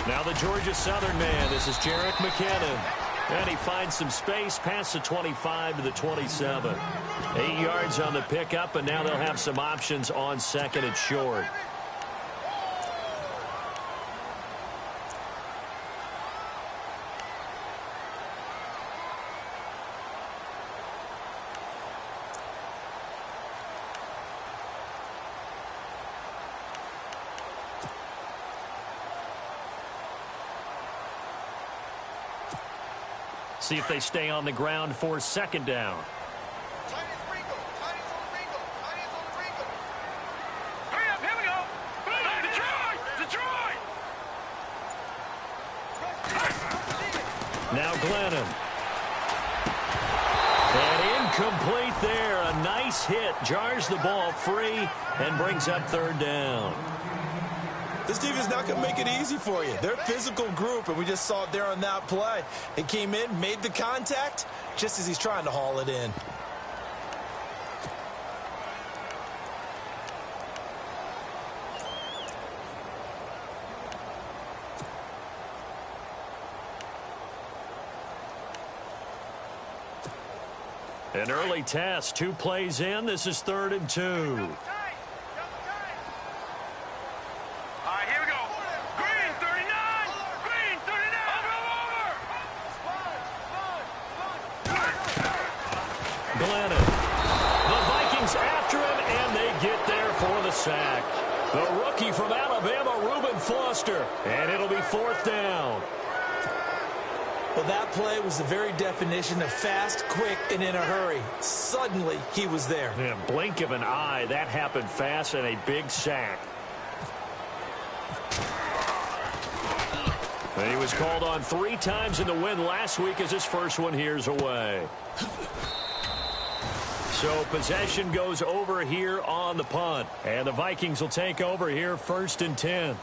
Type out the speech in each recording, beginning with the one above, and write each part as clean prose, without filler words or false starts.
Now the Georgia Southern man. This is Jerick McKinnon. And he finds some space past the 25 to the 27. 8 yards on the pickup, and now they'll have some options on second and short. See if they stay on the ground for second down. Hurry up, here we go. Detroit! Now Glennon. And incomplete there. A nice hit. Jars the ball free and brings up third down. This team is not going to make it easy for you. They're a physical group, and we just saw it there on that play. He came in, made the contact, just as he's trying to haul it in. An early test. 2 plays in. This is 3rd and 2. Sack. The rookie from Alabama, Reuben Foster, and it'll be 4th down. Well, that play was the very definition of fast, quick, and in a hurry. Suddenly, he was there. Yeah, blink of an eye, that happened fast, and a big sack. And he was called on 3 times in the win last week as his first one here's away. So possession goes over here on the punt. And the Vikings will take over here 1st and 10.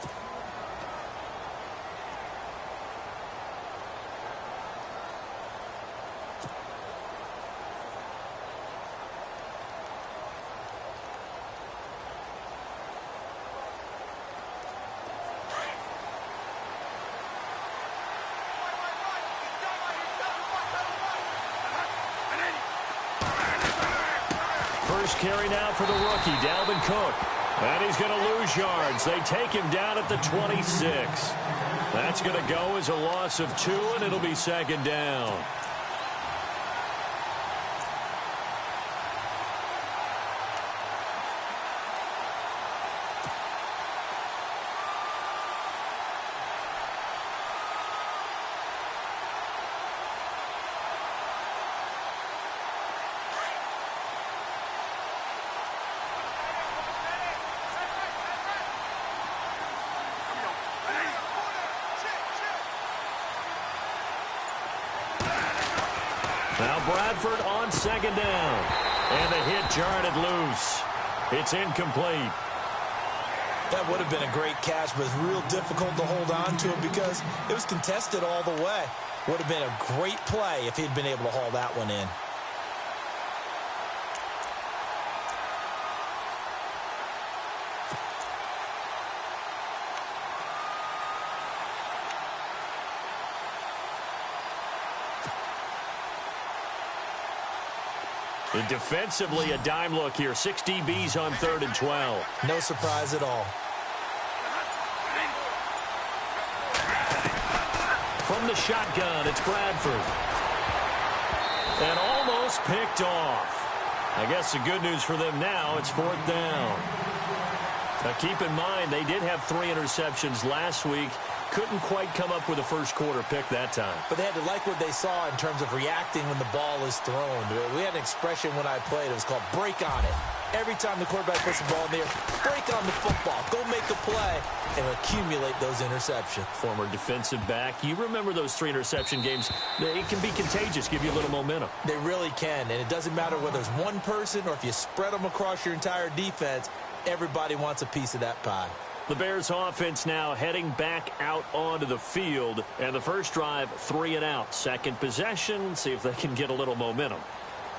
Carry now for the rookie, Dalvin Cook. And he's going to lose yards. They take him down at the 26. That's going to go as a loss of 2, and it'll be 2nd down. Now Bradford on 2nd down. And the hit jarred it loose. It's incomplete. That would have been a great catch, but it's real difficult to hold on to it because it was contested all the way. Would have been a great play if he'd been able to haul that one in. And defensively, a dime look here. 6 DBs on 3rd and 12. No surprise at all. From the shotgun, it's Bradford. And almost picked off. I guess the good news for them now, it's 4th down. Now keep in mind, they did have 3 interceptions last week. Couldn't quite come up with a first quarter pick that time. But they had to like what they saw in terms of reacting when the ball is thrown. We had an expression when I played. It was called break on it. Every time the quarterback puts the ball in the air, break on the football. Go make a play and accumulate those interceptions. Former defensive back. You remember those 3 interception games. It can be contagious, give you a little momentum. They really can. And it doesn't matter whether it's one person or if you spread them across your entire defense. Everybody wants a piece of that pie. The Bears offense now heading back out onto the field. And the first drive, 3 and out. Second possession, see if they can get a little momentum.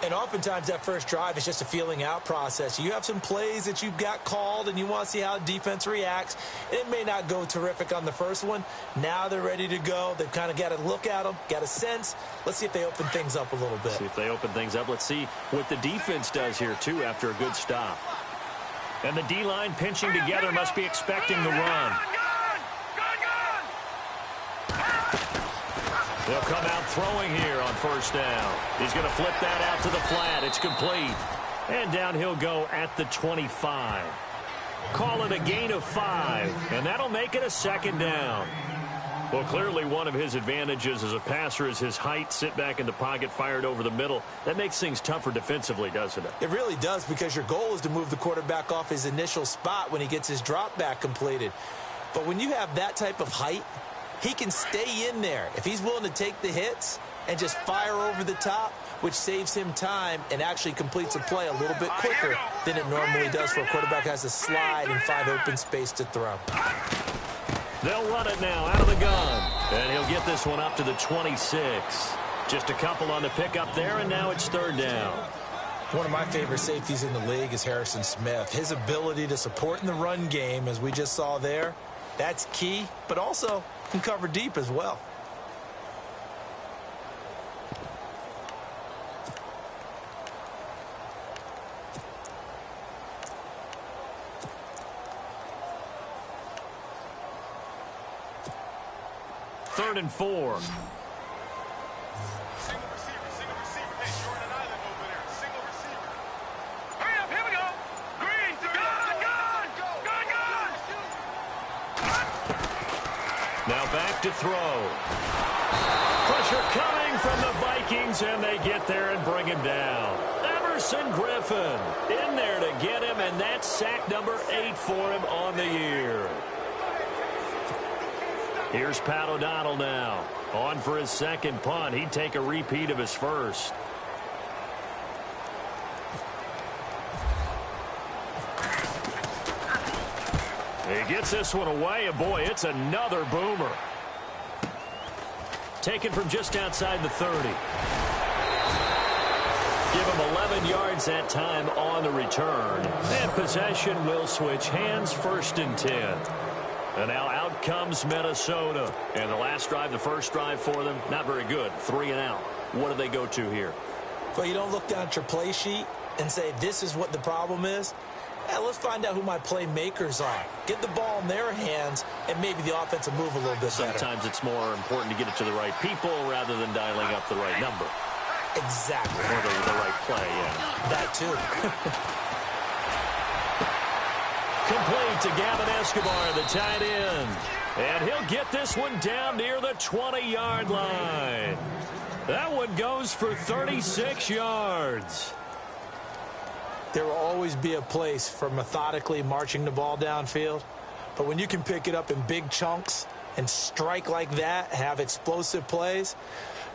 And oftentimes that first drive is just a feeling out process. You have some plays that you've got called and you want to see how defense reacts. It may not go terrific on the first one. Now they're ready to go. They've kind of got to look at them, got a sense. Let's see if they open things up a little bit. See if they open things up. Let's see what the defense does here, too, after a good stop. And the D-line pinching together must be expecting the run. They'll come out throwing here on first down. He's going to flip that out to the flat. It's complete. And down he'll go at the 25. Call it a gain of 5, and that'll make it a second down. Well, clearly one of his advantages as a passer is his height. Sit back in the pocket, fired over the middle. That makes things tougher defensively, doesn't it? It really does, because your goal is to move the quarterback off his initial spot when he gets his drop back completed. But when you have that type of height, he can stay in there if he's willing to take the hits and just fire over the top, which saves him time and actually completes a play a little bit quicker than it normally does for a quarterback who has to slide and find open space to throw. They'll run it now out of the gun, and he'll get this one up to the 26. Just a couple on the pickup there, and now it's third down. One of my favorite safeties in the league is Harrison Smith. His ability to support in the run game, as we just saw there, that's key, but also can cover deep as well. Third and 4. Single receiver. Hey, you're on an island over there. Single receiver. Hurry up, here we go. Green, gun. Now back to throw. Pressure coming from the Vikings, and they get there and bring him down. Emerson Griffin in there to get him, and that's sack number 8 for him on the year. Here's Pat O'Donnell now. On for his second punt. He'd take a repeat of his first. He gets this one away, and boy, it's another boomer. Taken from just outside the 30. Give him 11 yards that time on the return. And possession will switch hands, first and 10. And now out comes Minnesota. And the last drive, the first drive for them, not very good. 3 and out. What do they go to here? Well, you don't look down at your play sheet and say, this is what the problem is. Let's find out who my playmakers are. Get the ball in their hands, and maybe the offense will move a little bit better. Sometimes it's more important to get it to the right people rather than dialing up the right number. Exactly. Or the right play, yeah. That too. Complete to Gavin Escobar, the tight end. And he'll get this one down near the 20-yard line. That one goes for 36 yards. There will always be a place for methodically marching the ball downfield. But when you can pick it up in big chunks and strike like that, have explosive plays,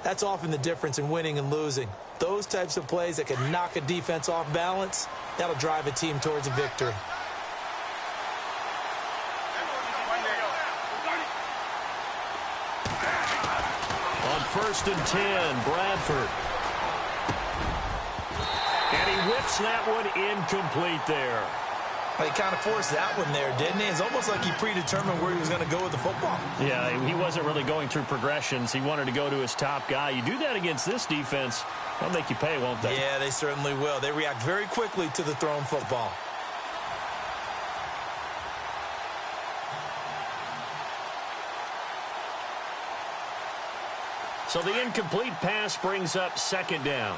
that's often the difference in winning and losing. Those types of plays that can knock a defense off balance, that'll drive a team towards a victory. First and 10, Bradford. And he whips that one incomplete there. Well, he kind of forced that one there, didn't he? It's almost like he predetermined where he was going to go with the football. Yeah, he wasn't really going through progressions. He wanted to go to his top guy. You do that against this defense, they'll make you pay, won't they? Yeah, they certainly will. They react very quickly to the thrown football. So the incomplete pass brings up second down.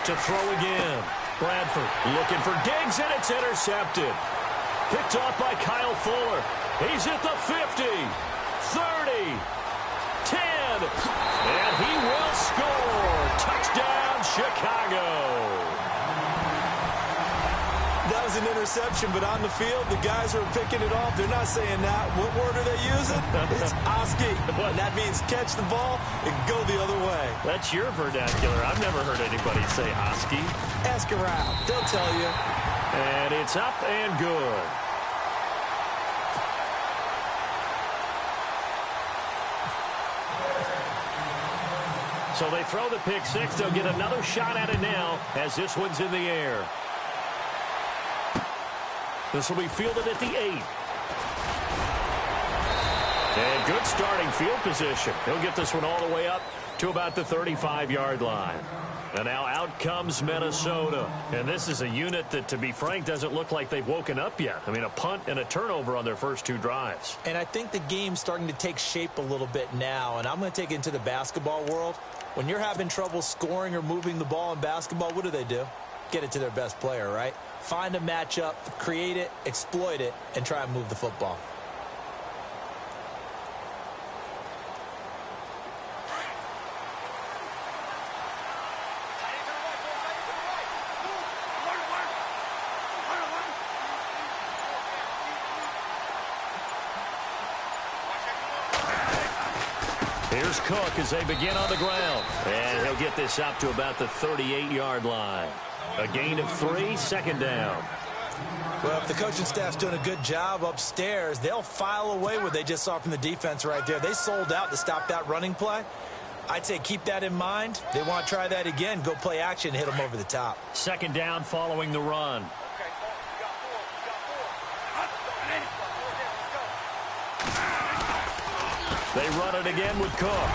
To throw again. Bradford looking for Diggs, and it's intercepted. Picked off by Kyle Fuller. He's at the 50, 30, 10, and he will score. Touchdown, Chicago. That was an interception, but on the field, the guys who are picking it off, they're not saying that. What word are they using? It's Oski. And that means catch the ball and go the other way. That's your vernacular. I've never heard anybody say Oski. Ask around. They'll tell you. And it's up and good. So they throw the pick six. They'll get another shot at it now as this one's in the air. This will be fielded at the 8. And good starting field position. He'll get this one all the way up to about the 35-yard line. And now out comes Minnesota. And this is a unit that, to be frank, doesn't look like they've woken up yet. I mean, a punt and a turnover on their first 2 drives. And I think the game's starting to take shape a little bit now. And I'm going to take it into the basketball world. When you're having trouble scoring or moving the ball in basketball, what do? Get it to their best player, right? Find a matchup, create it, exploit it, and try and move the football. Here's Cook as they begin on the ground. And he'll get this up to about the 38-yard line. A gain of 3, second down. Well, if the coaching staff's doing a good job upstairs, they'll file away what they just saw from the defense right there. They sold out to stop that running play. I'd say keep that in mind. They want to try that again. Go play action, hit them over the top. Second down following the run. They run it again with Cook.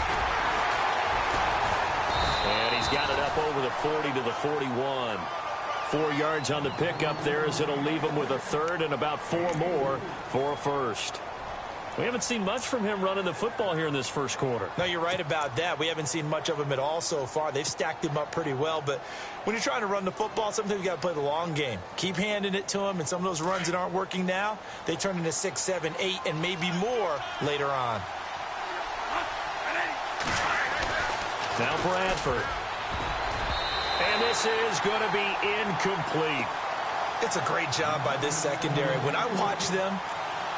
And he's got it up over the 40 to the 41. 4 yards on the pickup there as it'll leave him with a third and about 4 more for a first. We haven't seen much from him running the football here in this first quarter. No, you're right about that. We haven't seen much of him at all so far. They've stacked him up pretty well. But when you're trying to run the football, sometimes you got to play the long game. Keep handing it to him, and some of those runs that aren't working now, they turn into 6, 7, 8, and maybe more later on. Now Bradford. And this is going to be incomplete. It's a great job by this secondary. When I watch them,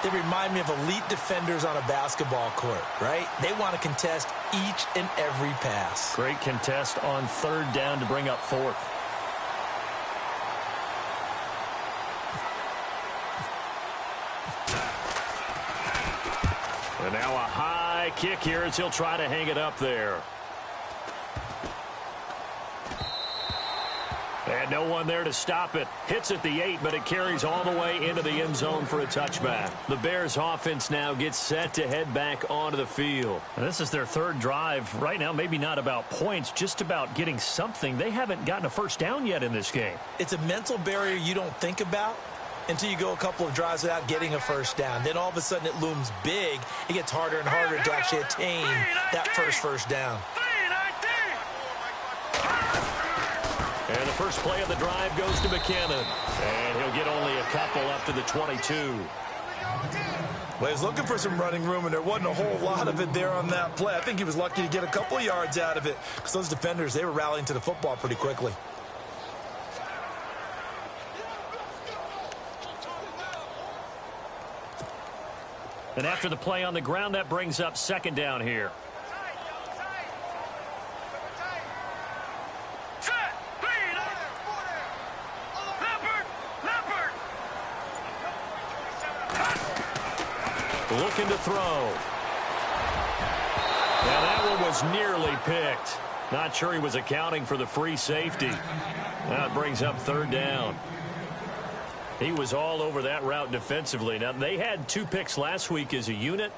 they remind me of elite defenders on a basketball court, right? They want to contest each and every pass. Great contest on third down to bring up fourth. And now a high kick here as he'll try to hang it up there. And no one there to stop it. Hits at the 8, but it carries all the way into the end zone for a touchback. The Bears offense now gets set to head back onto the field. And this is their third drive. Right now, maybe not about points, just about getting something. They haven't gotten a first down yet in this game. It's a mental barrier you don't think about until you go a couple of drives without getting a first down. Then all of a sudden it looms big. It gets harder and harder to actually attain that first down. And the first play of the drive goes to McKinnon. And he'll get only a couple up to the 22. Well, he was looking for some running room, and there wasn't a whole lot of it there on that play. I think he was lucky to get a couple of yards out of it because those defenders, they were rallying to the football pretty quickly. And after the play on the ground, that brings up second down here. Looking to throw. Now that one was nearly picked. Not sure he was accounting for the free safety. Now it brings up third down. He was all over that route defensively. Now they had 2 picks last week as a unit.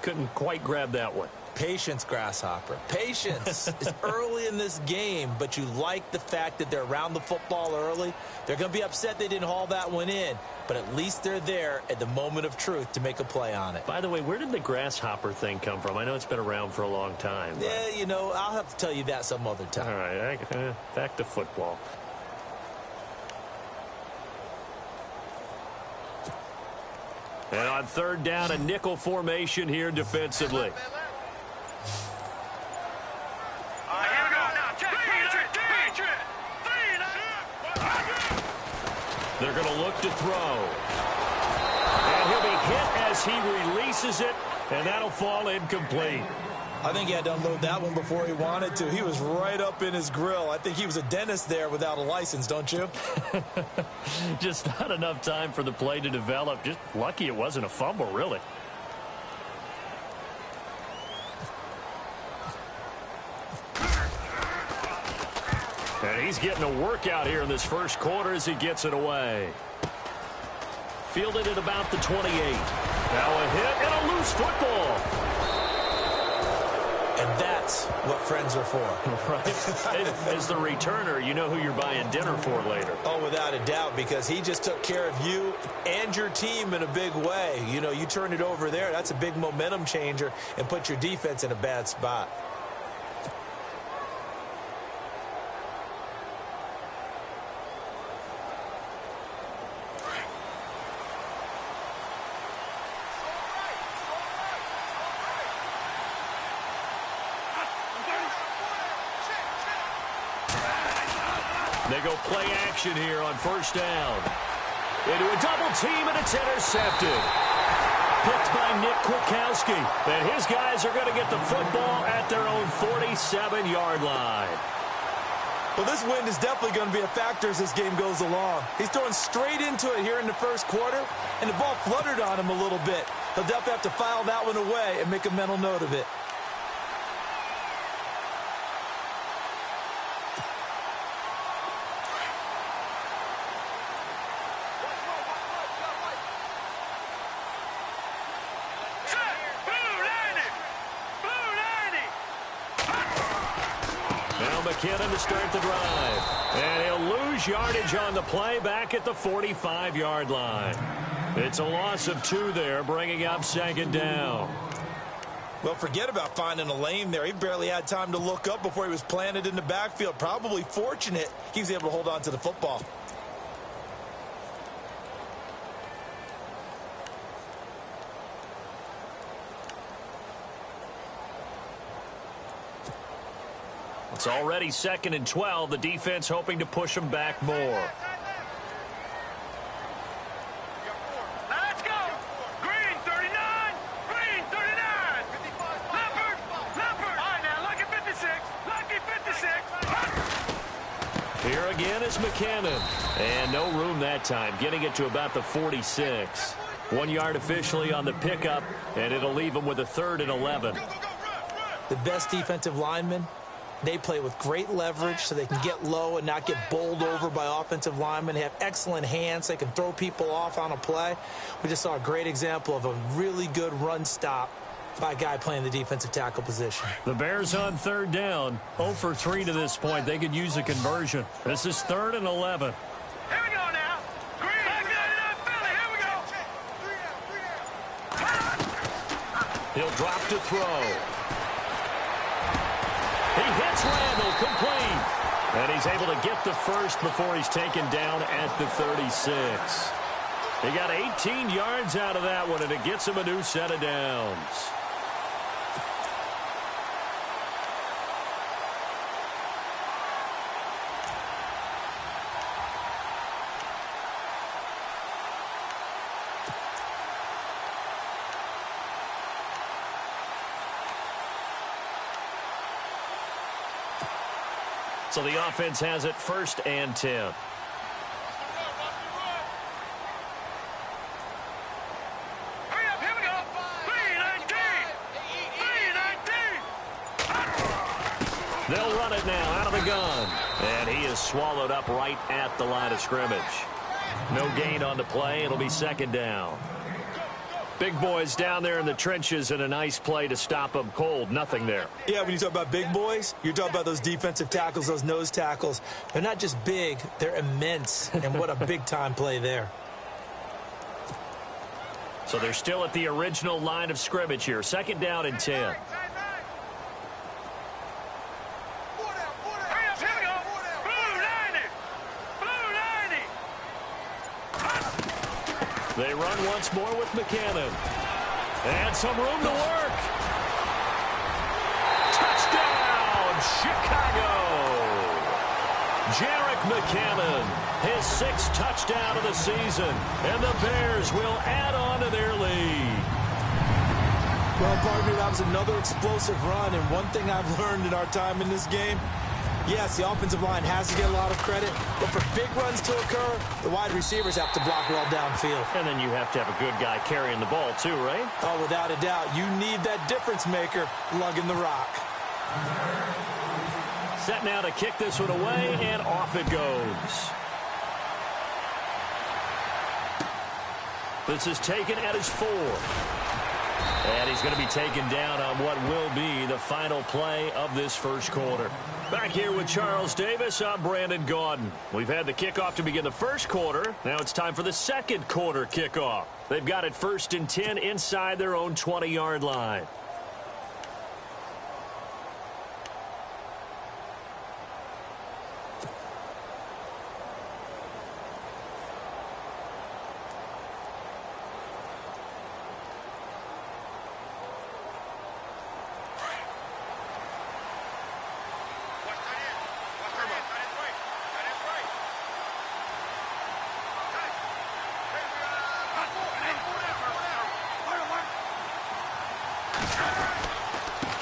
Couldn't quite grab that one. Patience, Grasshopper. Patience. It's early in this game, but you like the fact that they're around the football early. They're going to be upset they didn't haul that one in, but at least they're there at the moment of truth to make a play on it. By the way, where did the grasshopper thing come from? I know it's been around for a long time. But... yeah, you know, I'll have to tell you that some other time. All right, back to football. And on third down, a nickel formation here defensively. They're going to look to throw. And he'll be hit as he releases it, and that'll fall incomplete. I think he had to unload that one before he wanted to. He was right up in his grill. I think he was a dentist there without a license, don't you? Just not enough time for the play to develop. Just lucky it wasn't a fumble, really. He's getting a workout here in this first quarter as he gets it away. Fielded at about the 28. Now a hit and a loose football. And that's what friends are for. Right? As the returner, you know who you're buying dinner for later. Oh, without a doubt, because he just took care of you and your team in a big way. You know, you turn it over there, that's a big momentum changer and put your defense in a bad spot. They go play action here on first down. Into a double team, and it's intercepted. Picked by Nick Kwiatkowski. And his guys are going to get the football at their own 47-yard line. Well, this win is definitely going to be a factor as this game goes along. He's throwing straight into it here in the first quarter, and the ball fluttered on him a little bit. He'll definitely have to file that one away and make a mental note of it. McKinnon to start the drive. And he'll lose yardage on the play back at the 45-yard line. It's a loss of 2 there, bringing up second down. Well, forget about finding a lane there. He barely had time to look up before he was planted in the backfield. Probably fortunate he was able to hold on to the football. It's already 2nd and 12. The defense hoping to push him back more. Let's go. Green 39. Green 39. Leopard. Leopard. All right, now, lucky 56. Lucky 56. Here again is McKinnon. And no room that time, getting it to about the 46. 1 yard officially on the pickup, and it'll leave him with a 3rd and 11. The best defensive linemen, they play with great leverage so they can get low and not get bowled over by offensive linemen. They have excellent hands. They can throw people off on a play. We just saw a great example of a really good run stop by a guy playing the defensive tackle position. The Bears on 3rd down. 0 for 3 to this point. They could use a conversion. This is 3rd and 11. Here we go now. Green. Back Philly. Here we go. He'll drop to throw. He hits Randall, complete. And he's able to get the first before he's taken down at the 36. He got 18 yards out of that one, and it gets him a new set of downs. So the offense has it 1st and 10. Here we go. 3-19. They'll run it now out of the gun. And he is swallowed up right at the line of scrimmage. No gain on the play. It'll be 2nd down. Big boys down there in the trenches, and a nice play to stop them cold. Nothing there. Yeah, when you talk about big boys, you're talking about those defensive tackles, those nose tackles. They're not just big, they're immense. And what a big-time play there. So they're still at the original line of scrimmage here. 2nd down and 10. They run once more with McKinnon. And some room to work. Touchdown, Chicago. Jerick McKinnon, his 6th touchdown of the season. And the Bears will add on to their lead. Well, partner, that was another explosive run. And one thing I've learned in our time in this game, yes, the offensive line has to get a lot of credit, but for big runs to occur, the wide receivers have to block well downfield. And then you have to have a good guy carrying the ball too, right? Oh, without a doubt. You need that difference maker lugging the rock. Set now to kick this one away, and off it goes. This is taken at his 4. And he's going to be taken down on what will be the final play of this first quarter. Back here with Charles Davis, I'm Brandon Gaudin. We've had the kickoff to begin the first quarter. Now it's time for the second quarter kickoff. They've got it 1st and 10 inside their own 20-yard line.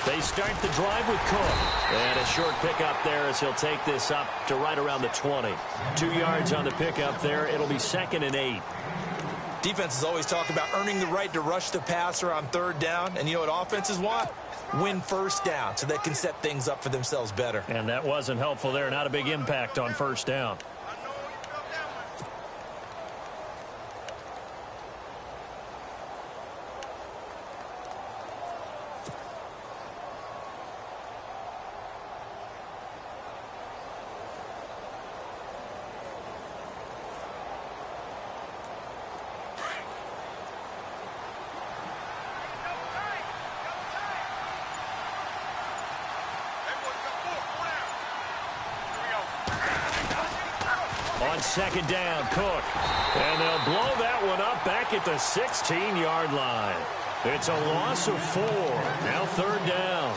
They start the drive with Cook. And a short pickup there as he'll take this up to right around the 20. 2 yards on the pickup there. It'll be 2nd and 8. Defenses always talk about earning the right to rush the passer on 3rd down. And you know what offenses want? Win 1st down so they can set things up for themselves better. And that wasn't helpful there. Not a big impact on 1st down. On 2nd down, Cook. And they'll blow that one up back at the 16-yard line. It's a loss of 4. Now 3rd down.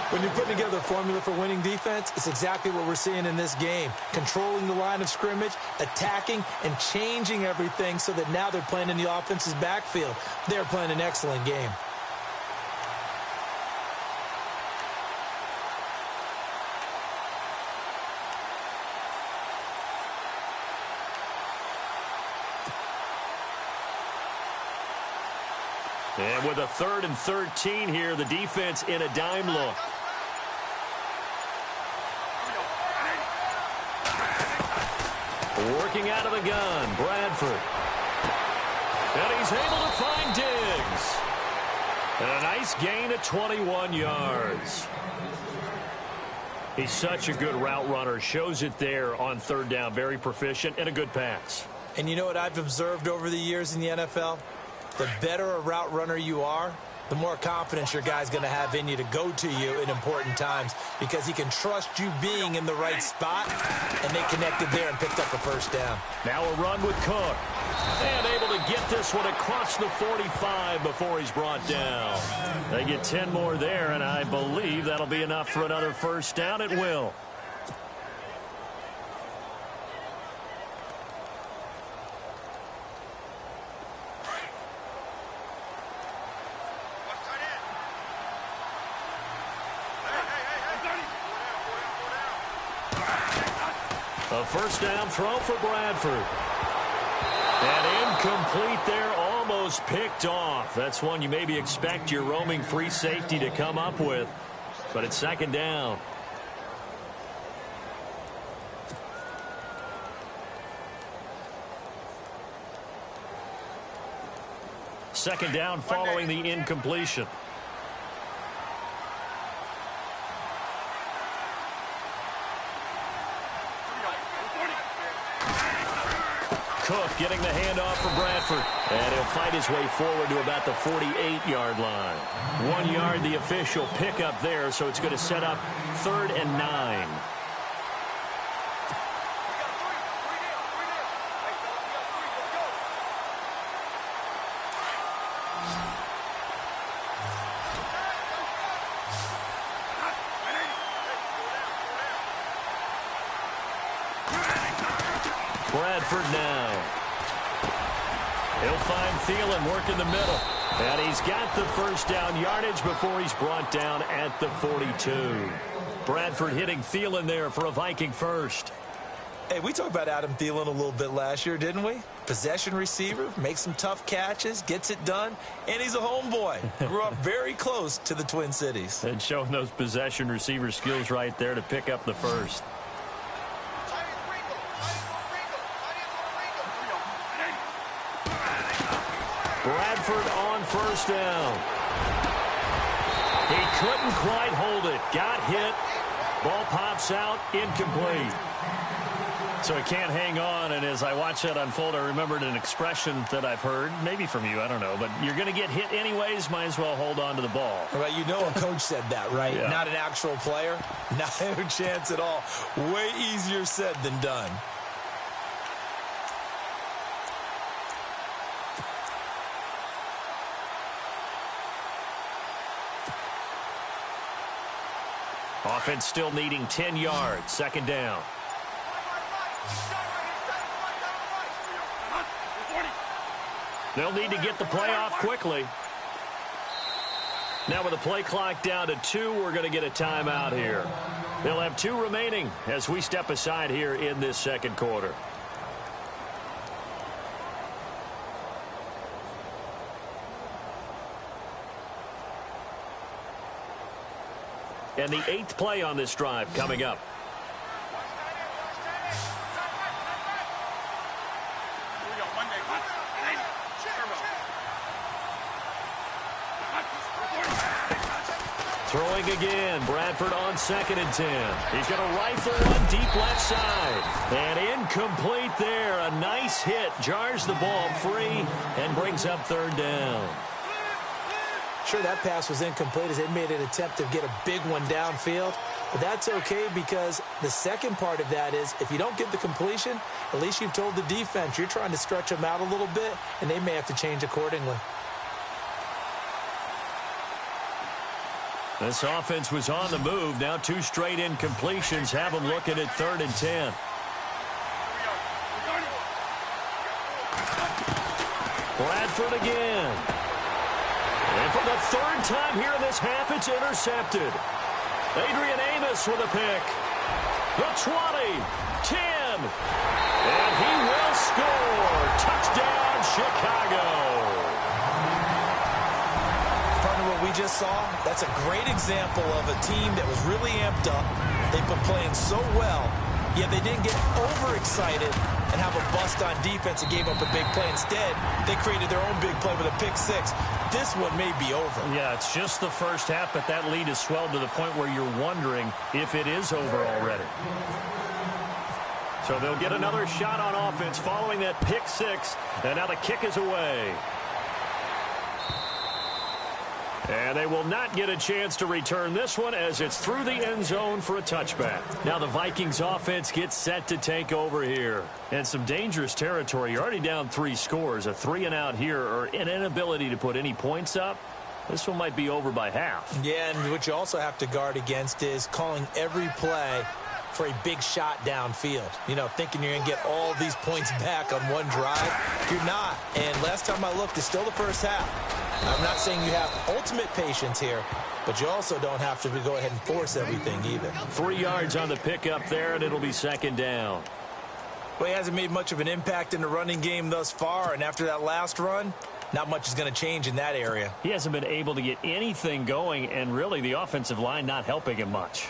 When you're putting together a formula for winning defense, it's exactly what we're seeing in this game. Controlling the line of scrimmage, attacking, and changing everything so that now they're playing in the offense's backfield. They're playing an excellent game. And with a 3rd and 13 here, the defense in a dime look. Working out of the gun, Bradford. And he's able to find Diggs. And a nice gain of 21 yards. He's such a good route runner. Shows it there on 3rd down. Very proficient and a good pass. And you know what I've observed over the years in the NFL? The better a route runner you are, the more confidence your guy's going to have in you to go to you in important times because he can trust you being in the right spot, and they connected there and picked up a 1st down. Now a run with Cook. And able to get this one across the 45 before he's brought down. They get 10 more there, and I believe that'll be enough for another 1st down. It will. A 1st down throw for Bradford. And incomplete there, almost picked off. That's one you maybe expect your roaming free safety to come up with. But it's 2nd down. Second down following the incompletion. Cook getting the handoff for Bradford. And he'll fight his way forward to about the 48-yard line. 1 yard, the official pickup there, so it's going to set up 3rd and 9. Bradford now. He'll find Thielen working the middle. And he's got the 1st down yardage before he's brought down at the 42. Bradford hitting Thielen there for a Viking 1st. Hey, we talked about Adam Thielen a little bit last year, didn't we? Possession receiver, makes some tough catches, gets it done, and he's a homeboy. Grew up very close to the Twin Cities. And showing those possession receiver skills right there to pick up the first. Bradford on first down. He couldn't quite hold it. Got hit. Ball pops out, incomplete. So he can't hang on, and as I watch that unfold, I remembered an expression that I've heard, maybe from you, I don't know, but you're going to get hit anyways, might as well hold on to the ball. Right, you know a coach said that, right? Yeah. Not an actual player. No chance at all. Way easier said than done. Offense still needing 10 yards, second down. They'll need to get the play off quickly. Now with the play clock down to 2, we're going to get a timeout here. They'll have 2 remaining as we step aside here in this second quarter. And the 8th play on this drive coming up. Throwing again. Bradford on 2nd and 10. He's going to rifle one deep left side. And incomplete there. A nice hit. Jars the ball free and brings up 3rd down. Sure, that pass was incomplete as they made an attempt to get a big one downfield. But that's okay because the second part of that is if you don't get the completion, at least you've told the defense you're trying to stretch them out a little bit, and they may have to change accordingly. This offense was on the move. Now 2 straight incompletions have them looking at 3rd and 10. Bradford again. And for the 3rd time here in this half, it's intercepted. Adrian Amos with a pick. The 20, 10, and he will score. Touchdown, Chicago. What we just saw, that's a great example of a team that was really amped up. They've been playing so well, yet they didn't get overexcited and have a bust on defense and gave up a big play. Instead, they created their own big play with a pick 6. This one may be over. Yeah, it's just the first half, but that lead has swelled to the point where you're wondering if it is over already. So they'll get another shot on offense following that pick 6, and now the kick is away. And they will not get a chance to return this one as it's through the end zone for a touchback. Now the Vikings offense gets set to take over here. And some dangerous territory. You're already down 3 scores. A 3-and-out here or an inability to put any points up. This one might be over by half. Yeah, and what you also have to guard against is calling every play for a big shot downfield. You know, thinking you're going to get all these points back on one drive. You're not. And last time I looked, it's still the first half. I'm not saying you have ultimate patience here, but you also don't have to go ahead and force everything either. 3 yards on the pickup there, and it'll be 2nd down. Well, he hasn't made much of an impact in the running game thus far, and after that last run, not much is going to change in that area. He hasn't been able to get anything going, and really the offensive line not helping him much.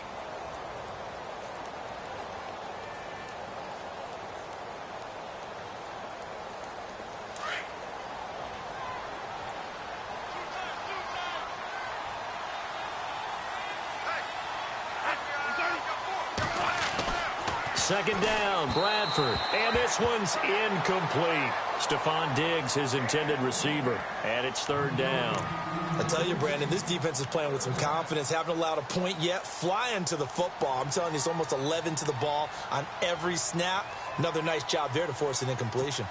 Second down, Bradford. And this one's incomplete. Stephon Diggs, his intended receiver. And it's 3rd down. I tell you, Brandon, this defense is playing with some confidence. Haven't allowed a point yet. Flying to the football. I'm telling you, it's almost 11 to the ball on every snap. Another nice job there to force an incompletion.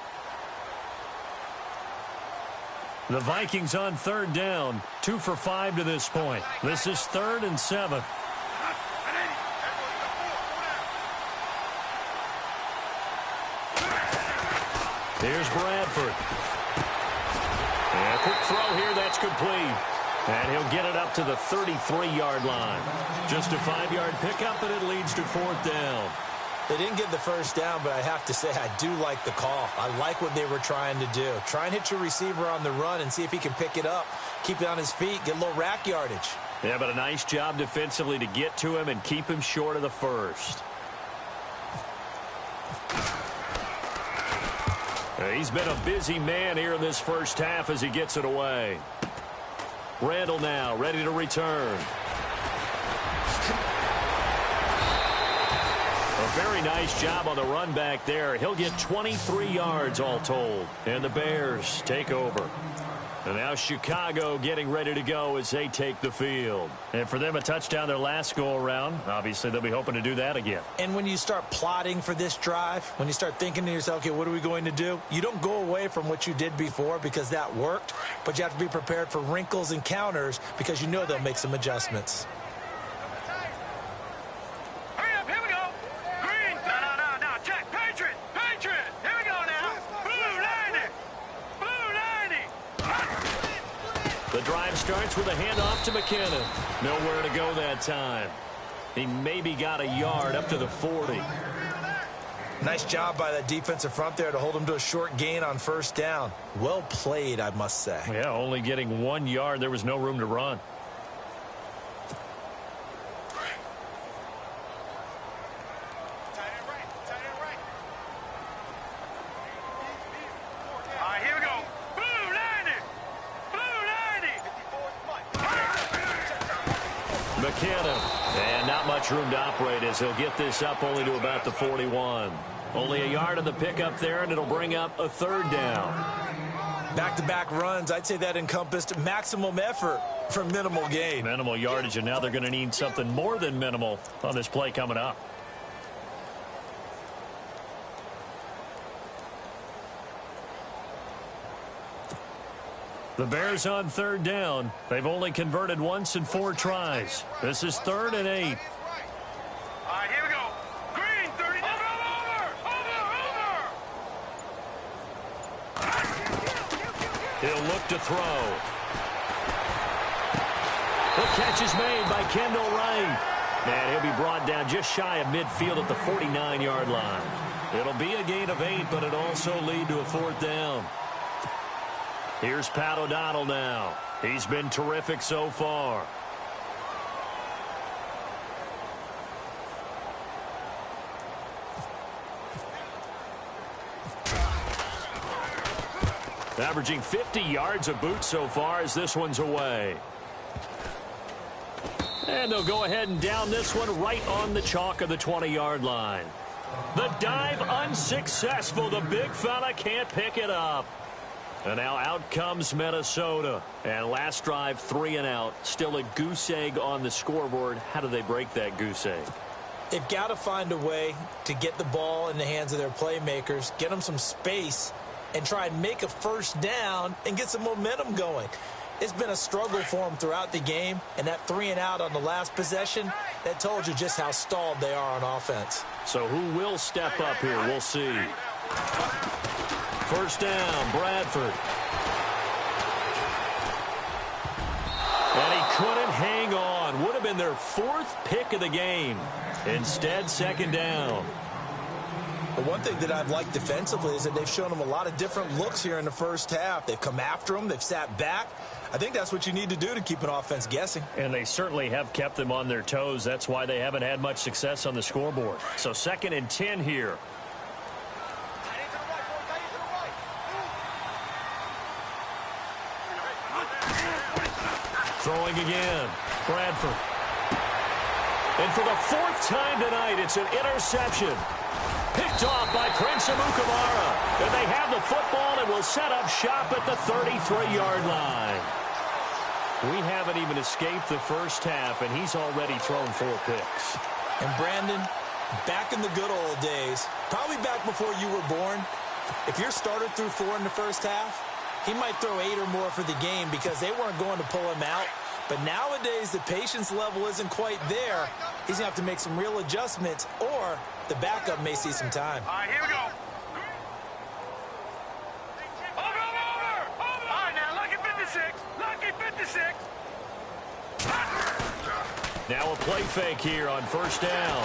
The Vikings on 3rd down. 2 for 5 to this point. This is 3rd and 7. Here's Bradford. And a quick throw here, that's complete. And he'll get it up to the 33-yard line. Just a 5-yard pickup, and it leads to 4th down. They didn't get the first down, but I have to say I do like the call. I like what they were trying to do. Try and hit your receiver on the run and see if he can pick it up, keep it on his feet, get a little rack yardage. Yeah, but a nice job defensively to get to him and keep him short of the first. He's been a busy man here in this first half as he gets it away. Randall now ready to return. A very nice job on the run back there. He'll get 23 yards all told. And the Bears take over. And now Chicago getting ready to go as they take the field. And for them, a touchdown their last go-around. Obviously, they'll be hoping to do that again. And when you start plotting for this drive, when you start thinking to yourself, okay, what are we going to do? You don't go away from what you did before because that worked, but you have to be prepared for wrinkles and counters because you know they'll make some adjustments. The drive starts with a handoff to McKinnon. Nowhere to go that time. He maybe got a yard up to the 40. Nice job by that defensive front there to hold him to a short gain on first down. Well played, I must say. Yeah, only getting 1 yard. There was no room to run. McKinnon, and not much room to operate as he'll get this up only to about the 41. Only a yard of the pickup there, and it'll bring up a third down. Back-to-back runs, I'd say that encompassed maximum effort for minimal gain. Minimal yardage, and now they're going to need something more than minimal on this play coming up. The Bears on third down. They've only converted once in 4 tries. This is 3rd and 8. All right, here we go. Green, 30. Over. He'll look to throw. The catch is made by Kendall Wright. And he'll be brought down just shy of midfield at the 49-yard line. It'll be a gain of 8, but it'll also lead to a 4th down. Here's Pat O'Donnell now. He's been terrific so far. Averaging 50 yards a boot so far as this one's away. And they'll go ahead and down this one right on the chalk of the 20-yard line. The dive unsuccessful. The big fella can't pick it up. And now out comes Minnesota. And last drive, 3 and out. Still a goose egg on the scoreboard. How do they break that goose egg? They've got to find a way to get the ball in the hands of their playmakers, get them some space, and try and make a first down and get some momentum going. It's been a struggle for them throughout the game, and that 3 and out on the last possession, that told you just how stalled they are on offense. So who will step up here? We'll see. First down, Bradford. And he couldn't hang on. Would have been their 4th pick of the game. Instead, 2nd down. The one thing that I've liked defensively is that they've shown them a lot of different looks here in the first half. They've come after them. They've sat back. I think that's what you need to do to keep an offense guessing. And they certainly have kept them on their toes. That's why they haven't had much success on the scoreboard. So 2nd and 10 here. Throwing again. Bradford. And for the 4th time tonight, it's an interception. Picked off by Prince Amukamara. And they have the football and will set up shop at the 33-yard line. We haven't even escaped the first half, and he's already thrown 4 picks. And Brandon, back in the good old days, probably back before you were born, if your starter threw 4 in the first half, he might throw 8 or more for the game because they weren't going to pull him out. But nowadays, the patience level isn't quite there. He's going to have to make some real adjustments, or the backup may see some time. All right, here we go. Over. All right, now, lucky 56. Lucky 56. Now a play fake here on first down.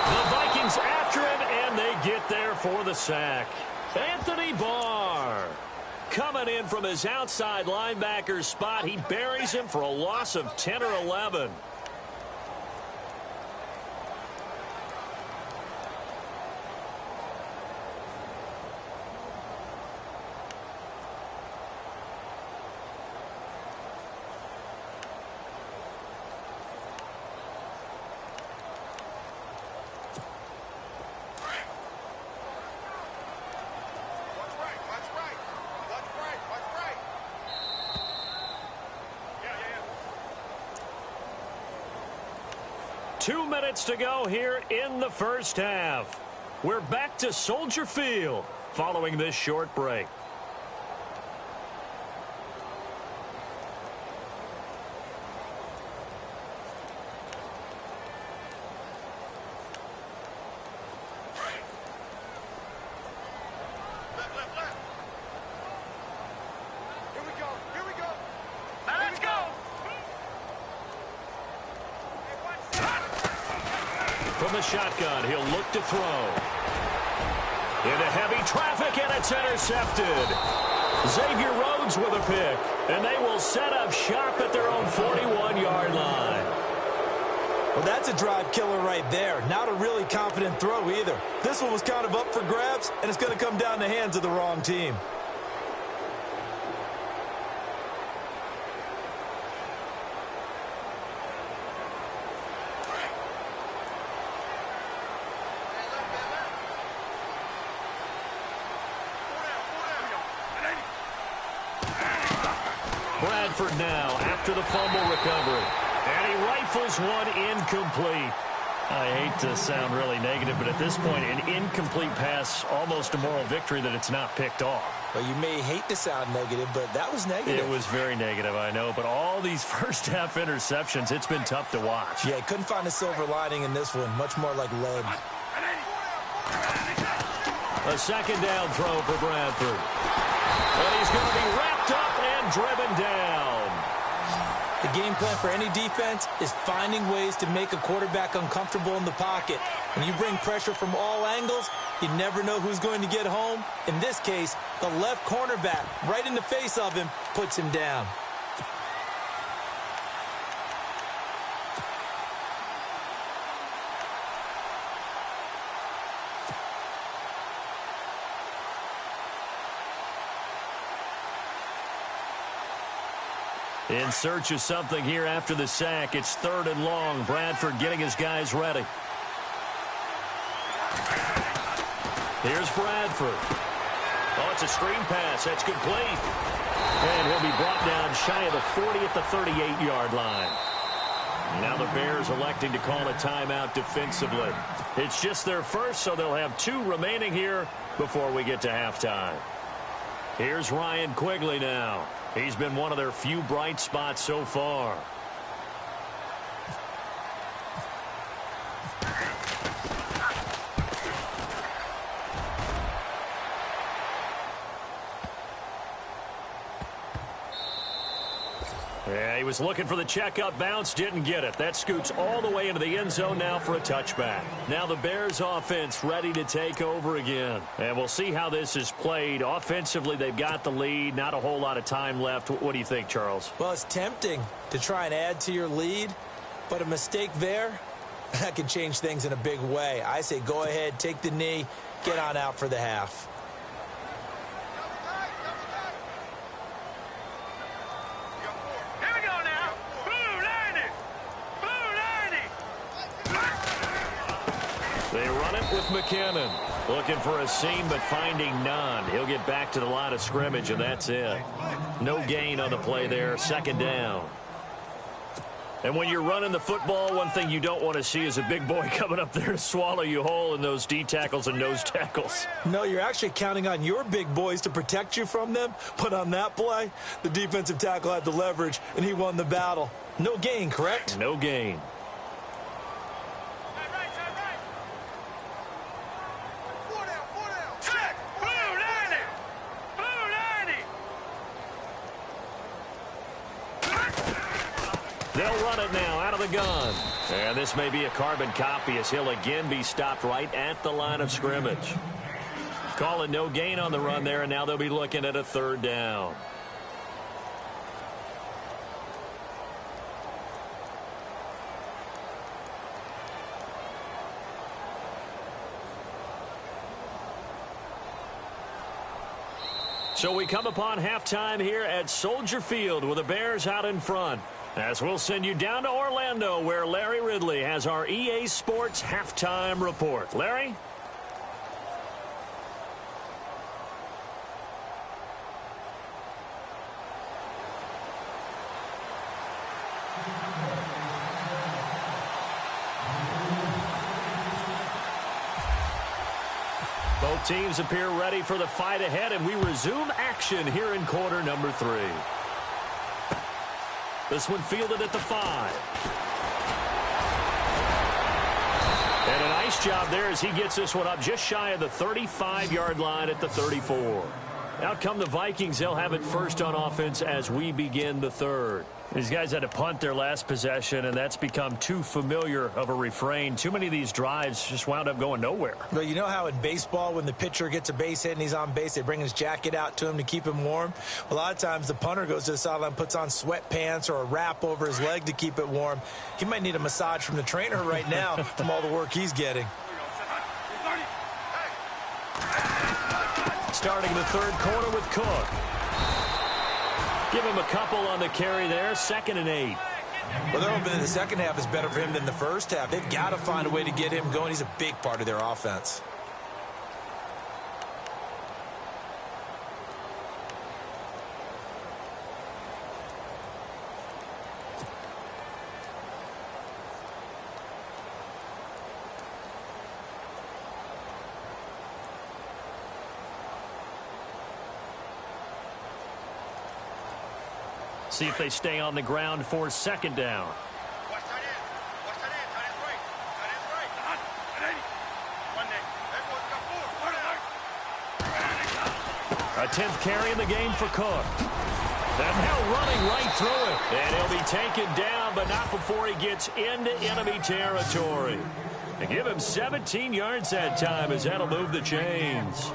The Vikings after him, and they get there for the sack. Anthony Barr coming in from his outside linebacker spot. He buries him for a loss of 10 or 11. Two minutes to go here in the first half. We're back to Soldier Field following this short break. From the shotgun, he'll look to throw. Into heavy traffic, and it's intercepted. Xavier Rhodes with a pick, and they will set up shop at their own 41-yard line. Well, that's a drive killer right there. Not a really confident throw either. This one was kind of up for grabs, and it's going to come down the hands of the wrong team. Bradford now after the fumble recovery. And he rifles one incomplete. I hate to sound really negative, but at this point, an incomplete pass, almost a moral victory that it's not picked off. Well, you may hate to sound negative, but that was negative. It was very negative, I know. But all these first-half interceptions, it's been tough to watch. Yeah, couldn't find a silver lining in this one. Much more like lead. A second down throw for Bradford. And he's going to be wrapped up and driven down. The game plan for any defense is finding ways to make a quarterback uncomfortable in the pocket. When you bring pressure from all angles, you never know who's going to get home. In this case, the left cornerback, right in the face of him, puts him down. In search of something here after the sack. It's 3rd and long. Bradford getting his guys ready. Here's Bradford. Oh, it's a screen pass. That's complete. And he'll be brought down shy of the 40 at the 38-yard line. Now the Bears electing to call a timeout defensively. It's just their first, so they'll have 2 remaining here before we get to halftime. Here's Ryan Quigley now. He's been one of their few bright spots so far. Yeah, he was looking for the checkup bounce, didn't get it. That scoots all the way into the end zone now for a touchback. Now the Bears offense ready to take over again. And we'll see how this is played. Offensively, they've got the lead. Not a whole lot of time left. What do you think, Charles? Well, it's tempting to try and add to your lead, but a mistake there, that could change things in a big way. I say go ahead, take the knee, get on out for the half. They run it with McKinnon. Looking for a seam, but finding none. He'll get back to the line of scrimmage, and that's it. No gain on the play there. 2nd down. And when you're running the football, one thing you don't want to see is a big boy coming up there to swallow you whole in those D tackles and nose tackles. No, you're actually counting on your big boys to protect you from them. But on that play, the defensive tackle had the leverage, and he won the battle. No gain, correct? No gain. They'll run it now out of the gun. And this may be a carbon copy as he'll again be stopped right at the line of scrimmage. Calling no gain on the run there, and now they'll be looking at a third down. So we come upon halftime here at Soldier Field with the Bears out in front. As we'll send you down to Orlando where Larry Ridley has our EA Sports halftime report. Larry? Both teams appear ready for the fight ahead, and we resume action here in quarter number 3. This one fielded at the 5. And a nice job there as he gets this one up just shy of the 35-yard line at the 34. Out come the Vikings. They'll have it first on offense as we begin the third. These guys had to punt their last possession, and that's become too familiar of a refrain. Too many of these drives just wound up going nowhere. Well, you know how in baseball when the pitcher gets a base hit and he's on base, they bring his jacket out to him to keep him warm? A lot of times the punter goes to the sideline, puts on sweatpants or a wrap over his leg to keep it warm. He might need a massage from the trainer right now from all the work he's getting. Starting the third quarter with Cook. Give him a couple on the carry there, 2nd and 8. Well, they're hoping that the second half is better for him than the first half. They've got to find a way to get him going. He's a big part of their offense. See if they stay on the ground for 2nd down. A 10th carry in the game for Cook. And now running right through it. And he'll be taken down, but not before he gets into enemy territory. And give him 17 yards that time as that'll move the chains.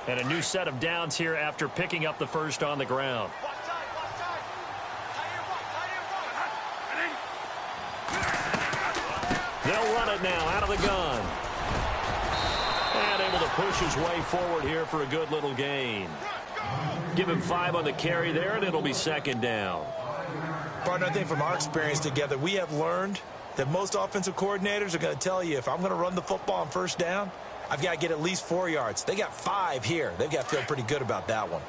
And a new set of downs here after picking up the first on the ground. They'll run it now out of the gun. And able to push his way forward here for a good little gain. Give him 5 on the carry there, and it'll be 2nd down. Partner, I think from our experience together, we have learned that most offensive coordinators are going to tell you, if I'm going to run the football on first down, I've got to get at least 4 yards. They got 5 here. They've got to feel pretty good about that one.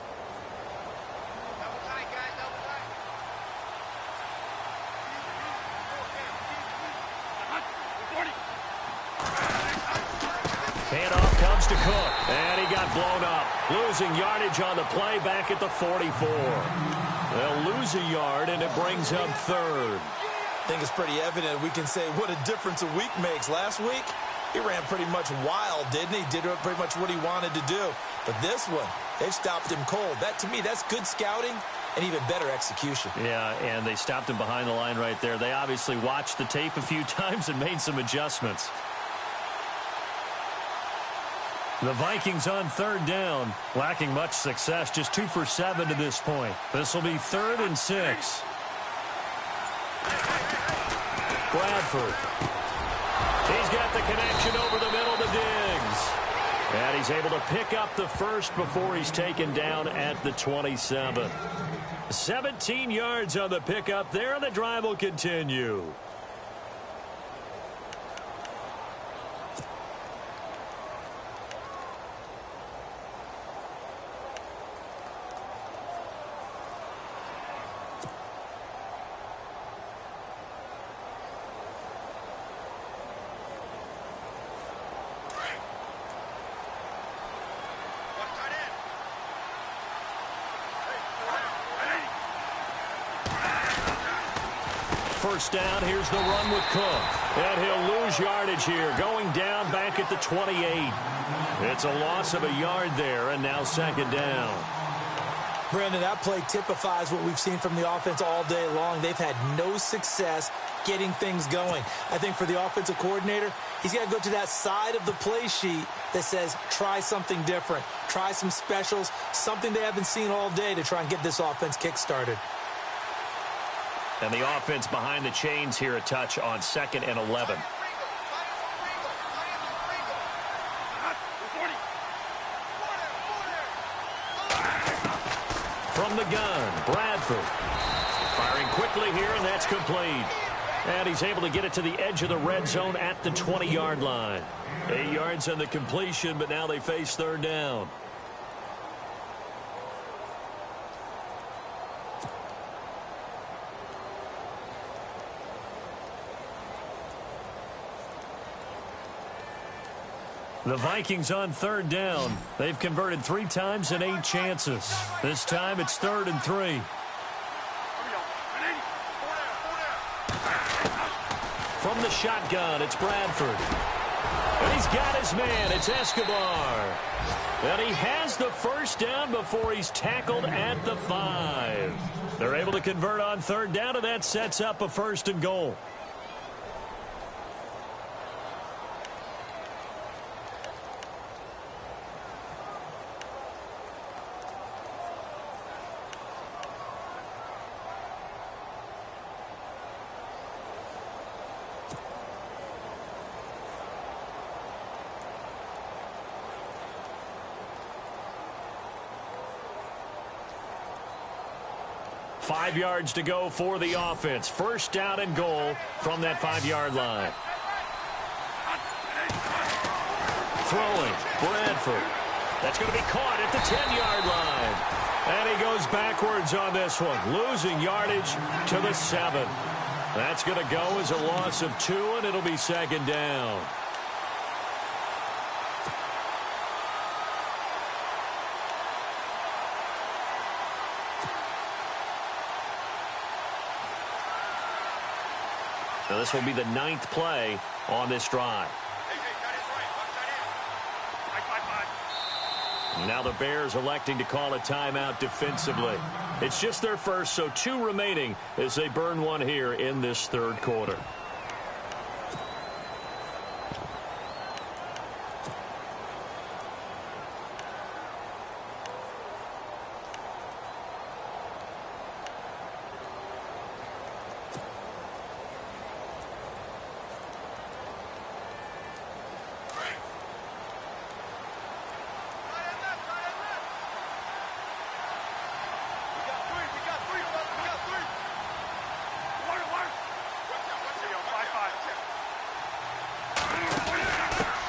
Handoff comes to Cook, and he got blown up. Losing yardage on the play back at the 44. They'll lose a yard, and it brings up 3rd. I think it's pretty evident we can say what a difference a week makes. Last week, he ran pretty much wild, didn't he? Did pretty much what he wanted to do. But this one, they've stopped him cold. That, to me, that's good scouting and even better execution. Yeah, and they stopped him behind the line right there. They obviously watched the tape a few times and made some adjustments. The Vikings on 3rd down, lacking much success, just 2 for 7 to this point. This will be 3rd and 6. Bradford. He's got the connection over the middle to Diggs. And he's able to pick up the first before he's taken down at the 27. 17 yards on the pickup there, and the drive will continue. first down. Here's the run with Cook. And he'll lose yardage here, going down back at the 28. It's a loss of a yard there, and now second down. Brandon, that play typifies what we've seen from the offense all day long. They've had no success getting things going. I think for the offensive coordinator, he's got to go to that side of the play sheet that says, try something different. Try some specials, something they haven't seen all day to try and get this offense kick-started. And the offense behind the chains here, a touch on 2nd and 11. From the gun, Bradford. Firing quickly here, and that's complete. And he's able to get it to the edge of the red zone at the 20-yard line. 8 yards on the completion, but now they face third down. The Vikings on third down. They've converted 3 times in 8 chances. This time it's 3rd and 3. From the shotgun, it's Bradford. And he's got his man. It's Escobar. And he has the first down before he's tackled at the 5. They're able to convert on third down, and that sets up a 1st and goal. Five yards to go for the offense. First down and goal from that 5-yard line. Throwing, Bradford. That's going to be caught at the 10-yard line. And he goes backwards on this one, losing yardage to the 7. That's going to go as a loss of 2, and it'll be second down. So this will be the 9th play on this drive. Now the Bears electing to call a timeout defensively. It's just their first, so 2 remaining as they burn one here in this 3rd quarter.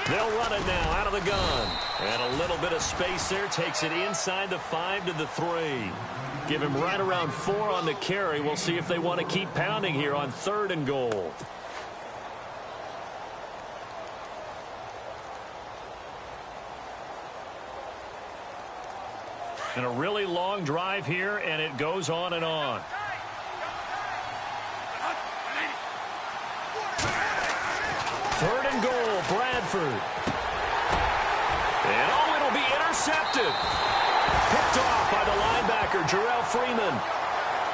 They'll run it now out of the gun. And a little bit of space there. Takes it inside the 5 to the 3. Give him right around 4 on the carry. We'll see if they want to keep pounding here on 3rd and goal. And a really long drive here, and it goes on and on. Third and goal, Bradford. And oh, it'll be intercepted. Picked off by the linebacker, Jarrell Freeman.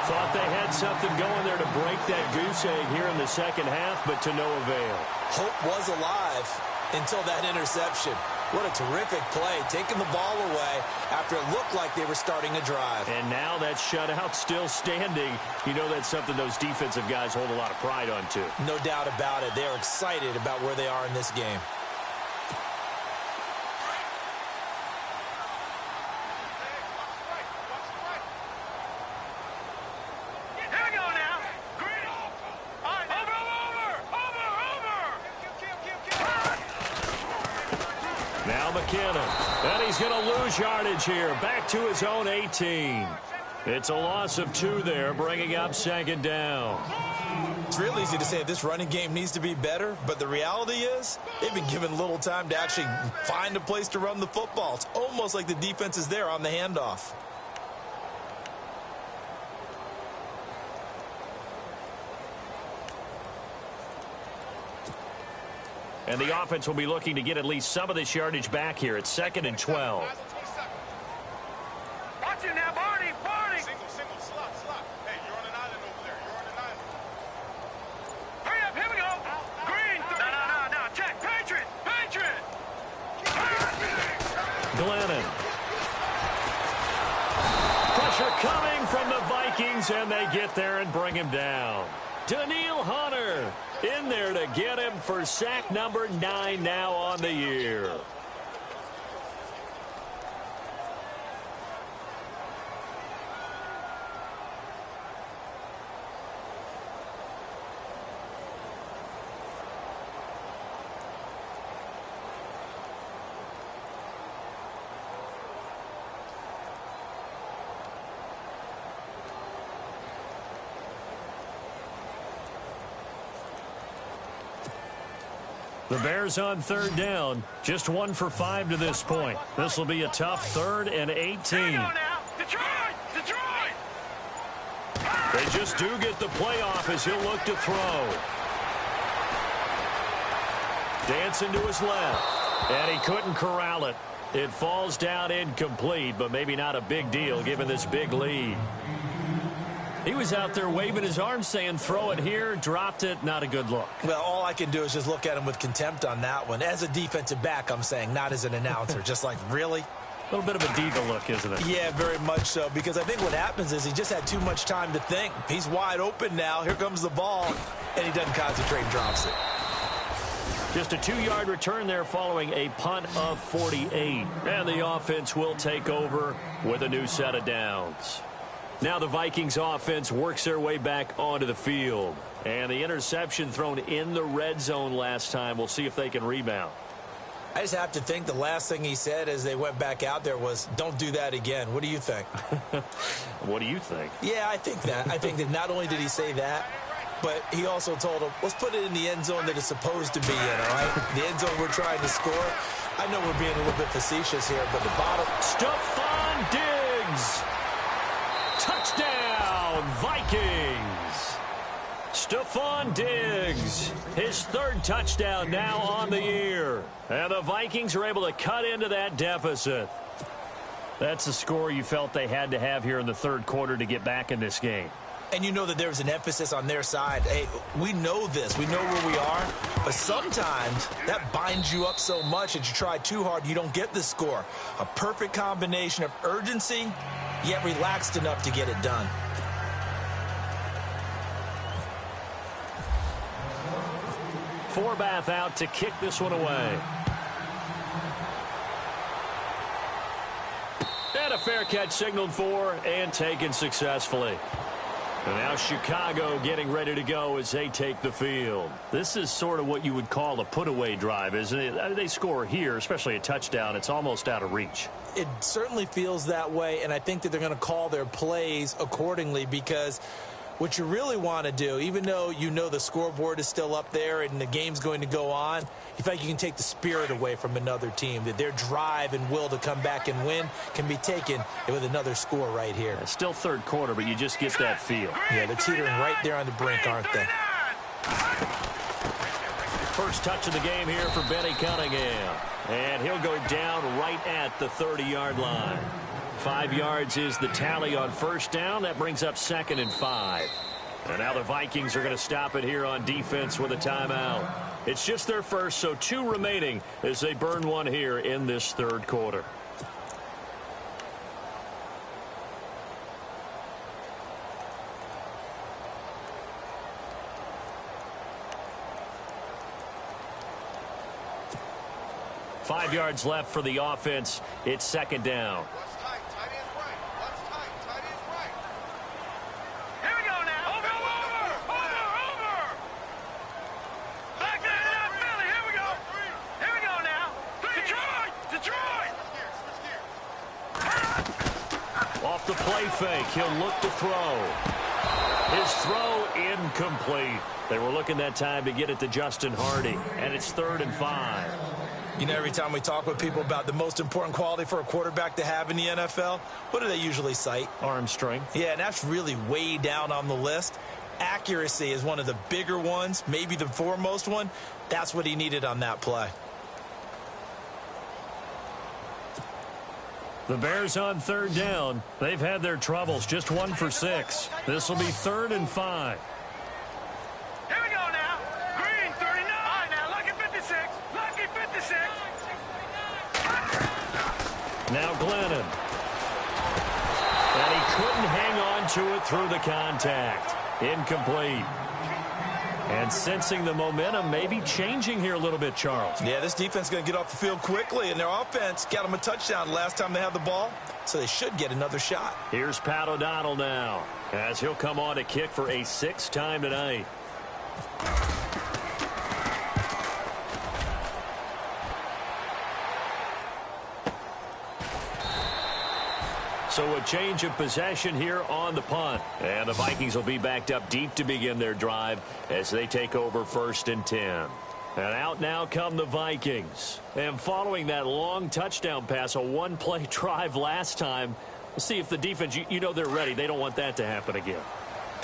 Thought they had something going there to break that goose egg here in the second half, but to no avail. Hope was alive until that interception. What a terrific play, taking the ball away after it looked like they were starting a drive. And now that shutout still standing. You know that's something those defensive guys hold a lot of pride on, too. No doubt about it. They're excited about where they are in this game. And he's going to lose yardage here. Back to his own 18. It's a loss of 2 there, bringing up second down. It's real easy to say this running game needs to be better, but the reality is they've been given little time to actually find a place to run the football. It's almost like the defense is there on the handoff. And the offense will be looking to get at least some of this yardage back here. It's 2nd and 12. Watch it now, Barney. Barney. Single, slot. Hey, you're on an island over there. You're on an island. Hurry up, here we go. Green. No. Check. Patriot. Glennon. Pressure coming from the Vikings, and they get there and bring him down. Daniil Hunter in there to get him for sack number 9 now on the year. The Bears on 3rd down. Just 1 for 5 to this point. This will be a tough 3rd and 18. Detroit! They just do get the playoff as he'll look to throw. Dancing to his left. And he couldn't corral it. It falls down incomplete, but maybe not a big deal given this big lead. He was out there waving his arms saying, throw it here, dropped it, not a good look. Well, all I can do is just look at him with contempt on that one. As a defensive back, I'm saying, not as an announcer. Just like, really? A little bit of a diva look, isn't it? Yeah, very much so, because I think what happens is he just had too much time to think. He's wide open now. Here comes the ball, and he doesn't concentrate and drops it. Just a 2-yard return there following a punt of 48. And the offense will take over with a new set of downs. Now the Vikings offense works their way back onto the field. And the interception thrown in the red zone last time. We'll see if they can rebound. I just have to think the last thing he said as they went back out there was, don't do that again. What do you think? What do you think? Yeah, I think that. I think that not only did he say that, but he also told him, let's put it in the end zone that it's supposed to be in, all right? The end zone we're trying to score. I know we're being a little bit facetious here, but the bottom. Stephon Diggs. Touchdown, Vikings. Stephon Diggs, his 3rd touchdown now on the year. And the Vikings are able to cut into that deficit. That's the score you felt they had to have here in the 3rd quarter to get back in this game. And you know that there's an emphasis on their side. Hey, we know this. We know where we are. But sometimes that binds you up so much that you try too hard, you don't get the score. A perfect combination of urgency, yet relaxed enough to get it done. Forbath out to kick this one away. And a fair catch signaled for and taken successfully. And now Chicago getting ready to go as they take the field. This is sort of what you would call a put-away drive, isn't it? They score here, especially a touchdown. It's almost out of reach. It certainly feels that way, and I think that they're going to call their plays accordingly because what you really want to do, even though you know the scoreboard is still up there and the game's going to go on, you feel like you can take the spirit away from another team, that their drive and will to come back and win can be taken with another score right here. It's still 3rd quarter, but you just get that feel. Yeah, they're teetering right there on the brink, aren't they? First touch of the game here for Benny Cunningham. And he'll go down right at the 30-yard line. 5 yards is the tally on 1st down. That brings up 2nd and 5. And now the Vikings are going to stop it here on defense with a timeout. It's just their first, so 2 remaining as they burn one here in this 3rd quarter. Five yards left for the offense. It's 2nd down. Off the play fake, he'll look to throw. His throw incomplete. They were looking that time to get it to Justin Hardy, and it's 3rd and 5. You know, every time we talk with people about the most important quality for a quarterback to have in the NFL, what do they usually cite? Arm strength. Yeah, and that's really way down on the list. Accuracy is one of the bigger ones, maybe the foremost one. That's what he needed on that play. The Bears on third down. They've had their troubles, just 1 for 6. This will be 3rd and 5. Here we go now. Green 39. All right, now, lucky 56. Lucky 56. Now Glennon. And he couldn't hang on to it through the contact. Incomplete. And sensing the momentum maybe changing here a little bit, Charles. Yeah, this defense is going to get off the field quickly, and their offense got them a touchdown last time they had the ball, so they should get another shot. Here's Pat O'Donnell now, as he'll come on to kick for a 6th time tonight. So a change of possession here on the punt. And the Vikings will be backed up deep to begin their drive as they take over 1st and 10. And out now come the Vikings. And following that long touchdown pass, a one-play drive last time, we'll see if the defense, you know they're ready. They don't want that to happen again.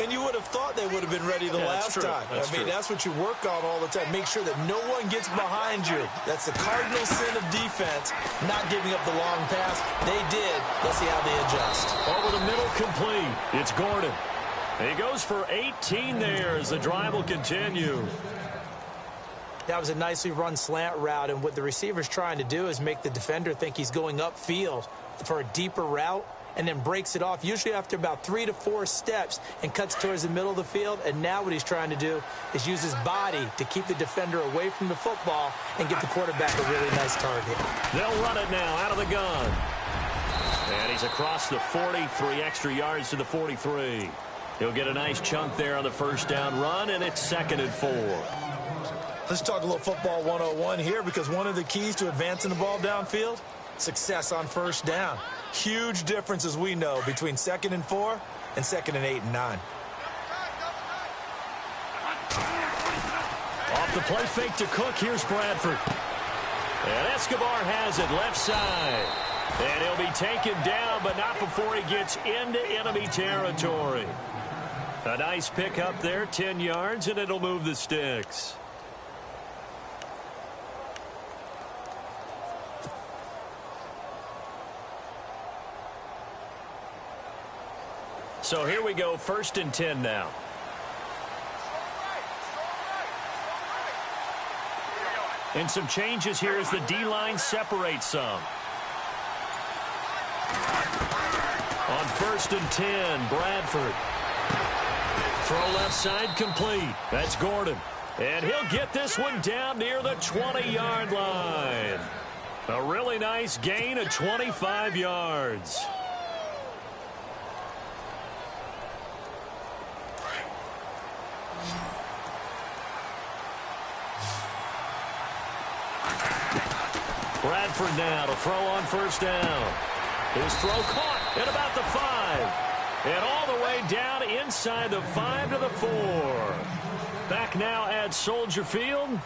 And you would have thought they would have been ready the last time. That's what you work on all the time. Make sure that no one gets behind you. That's the cardinal sin of defense, not giving up the long pass. They did. Let's see how they adjust. Over the middle, complete. It's Gordon. He goes for 18 there as the drive will continue. That was a nicely run slant route, and what the receiver's trying to do is make the defender think he's going upfield for a deeper route, and then breaks it off, usually after about 3 to 4 steps, and cuts towards the middle of the field. And now what he's trying to do is use his body to keep the defender away from the football and give the quarterback a really nice target. They'll run it now out of the gun. And he's across the 40, 3 extra yards to the 43. He'll get a nice chunk there on the 1st down run, and it's 2nd and 4. Let's talk a little football 101 here, because one of the keys to advancing the ball downfield, success on 1st down. Huge difference, as we know, between 2nd and 4 and 2nd and 8 and 9. Off the play fake to Cook. Here's Bradford. And Escobar has it left side. And he'll be taken down, but not before he gets into enemy territory. A nice pick up there, 10 yards, and it'll move the sticks. So here we go, 1st and 10 now. And some changes here as the D-line separates some. On 1st and 10, Bradford. Throw left side complete. That's Gordon. And he'll get this one down near the 20-yard line. A really nice gain of 25 yards. Bradford now to throw on 1st down. His throw caught at about the 5. And all the way down inside the 5 to the 4. Back now at Soldier Field.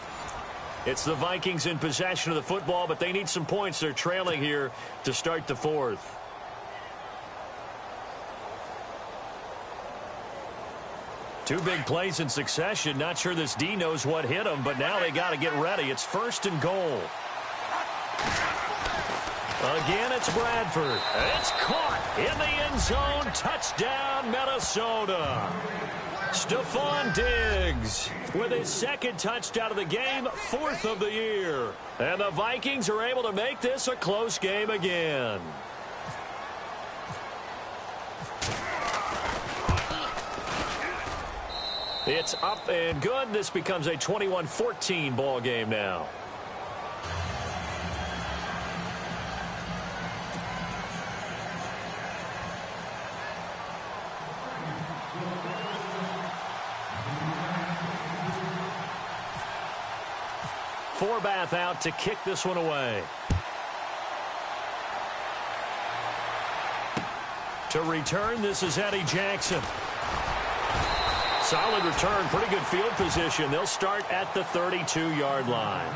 It's the Vikings in possession of the football, but they need some points. They're trailing here to start the 4th. Two big plays in succession. Not sure this D knows what hit him, but now they got to get ready. It's 1st and goal. Again, it's Bradford. It's caught in the end zone. Touchdown, Minnesota. Stephon Diggs with his 2nd touchdown of the game, 4th of the year. And the Vikings are able to make this a close game again. It's up and good. This becomes a 21-14 ball game now. Forbath out to kick this one away. To return, this is Eddie Jackson. Solid return, pretty good field position. They'll start at the 32-yard line.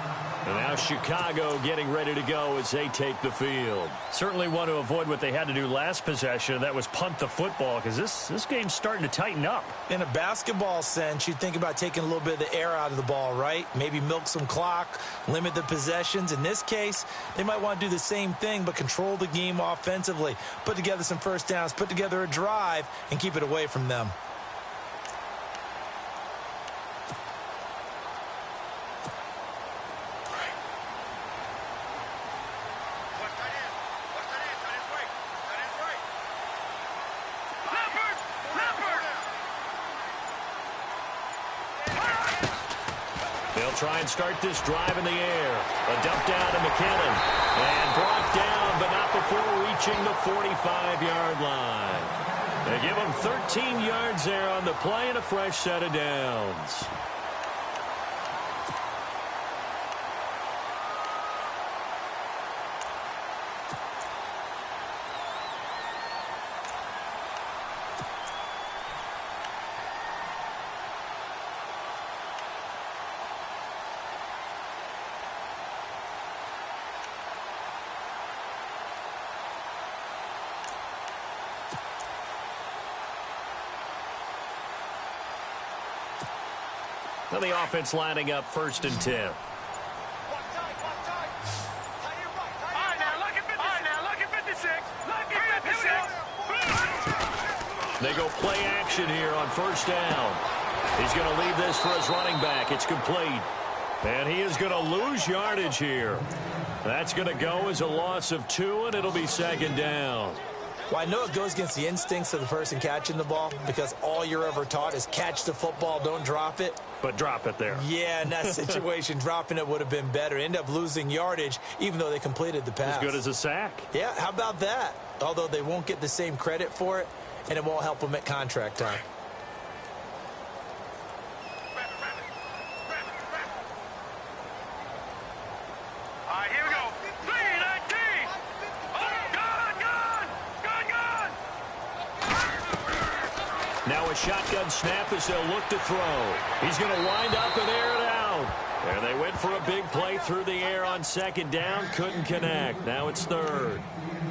And now Chicago getting ready to go as they take the field. Certainly want to avoid what they had to do last possession. That was punt the football, because this game's starting to tighten up. In a basketball sense, you think about taking a little bit of the air out of the ball, right? Maybe milk some clock, limit the possessions. In this case, they might want to do the same thing, but control the game offensively. Put together some first downs, put together a drive, and keep it away from them. Try and start this drive in the air. A dump down to McKinnon. And brought down, but not before reaching the 45-yard line. They give him 13 yards there on the play and a fresh set of downs. Now the offense lining up 1st and 10. All right, now, look at 56. Look at 56. They go play action here on 1st down. He's going to leave this for his running back. It's complete. And he is going to lose yardage here. That's going to go as a loss of 2, and it'll be 2nd down. Well, I know it goes against the instincts of the person catching the ball, because all you're ever taught is catch the football, don't drop it. But drop it there. Yeah, in that situation, dropping it would have been better. End up losing yardage, even though they completed the pass. As good as a sack. Yeah, how about that? Although they won't get the same credit for it, and it won't help them at contract time. All right, here we go. 319. Gone. Now a shotgun snap as they'll look to throw. He's going to wind up and air it out. There they went for a big play through the air on 2nd down. Couldn't connect. Now it's 3rd.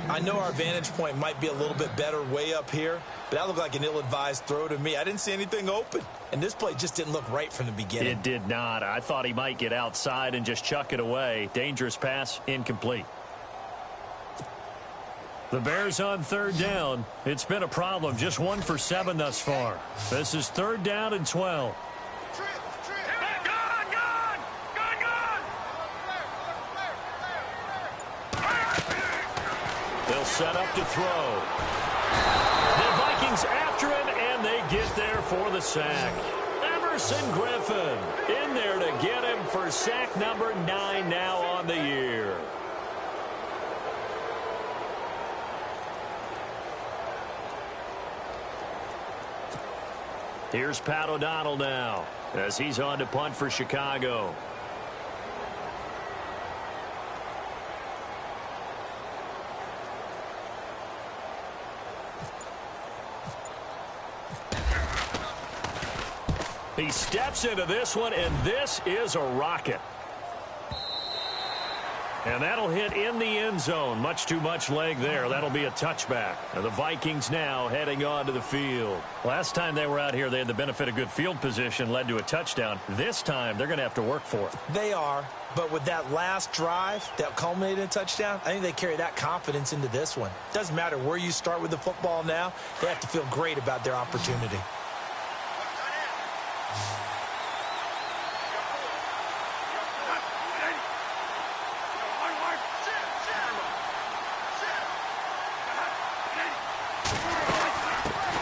I know our vantage point might be a little bit better way up here, but that looked like an ill-advised throw to me. I didn't see anything open, and this play just didn't look right from the beginning. It did not. I thought he might get outside and just chuck it away. Dangerous pass, incomplete. The Bears on 3rd down. It's been a problem. Just 1 for 7 thus far. This is 3rd down and 12. They'll set up to throw. The Vikings after him, and they get there for the sack. Emerson Griffin in there to get him for sack number 9 now on the year. Here's Pat O'Donnell now as he's on to punt for Chicago. He steps into this one, and this is a rocket. And that'll hit in the end zone. Much too much leg there. That'll be a touchback. And the Vikings now heading onto the field. Last time they were out here, they had the benefit of good field position, led to a touchdown. This time, they're going to have to work for it. They are, but with that last drive that culminated in a touchdown, I think they carry that confidence into this one. Doesn't matter where you start with the football now. They have to feel great about their opportunity.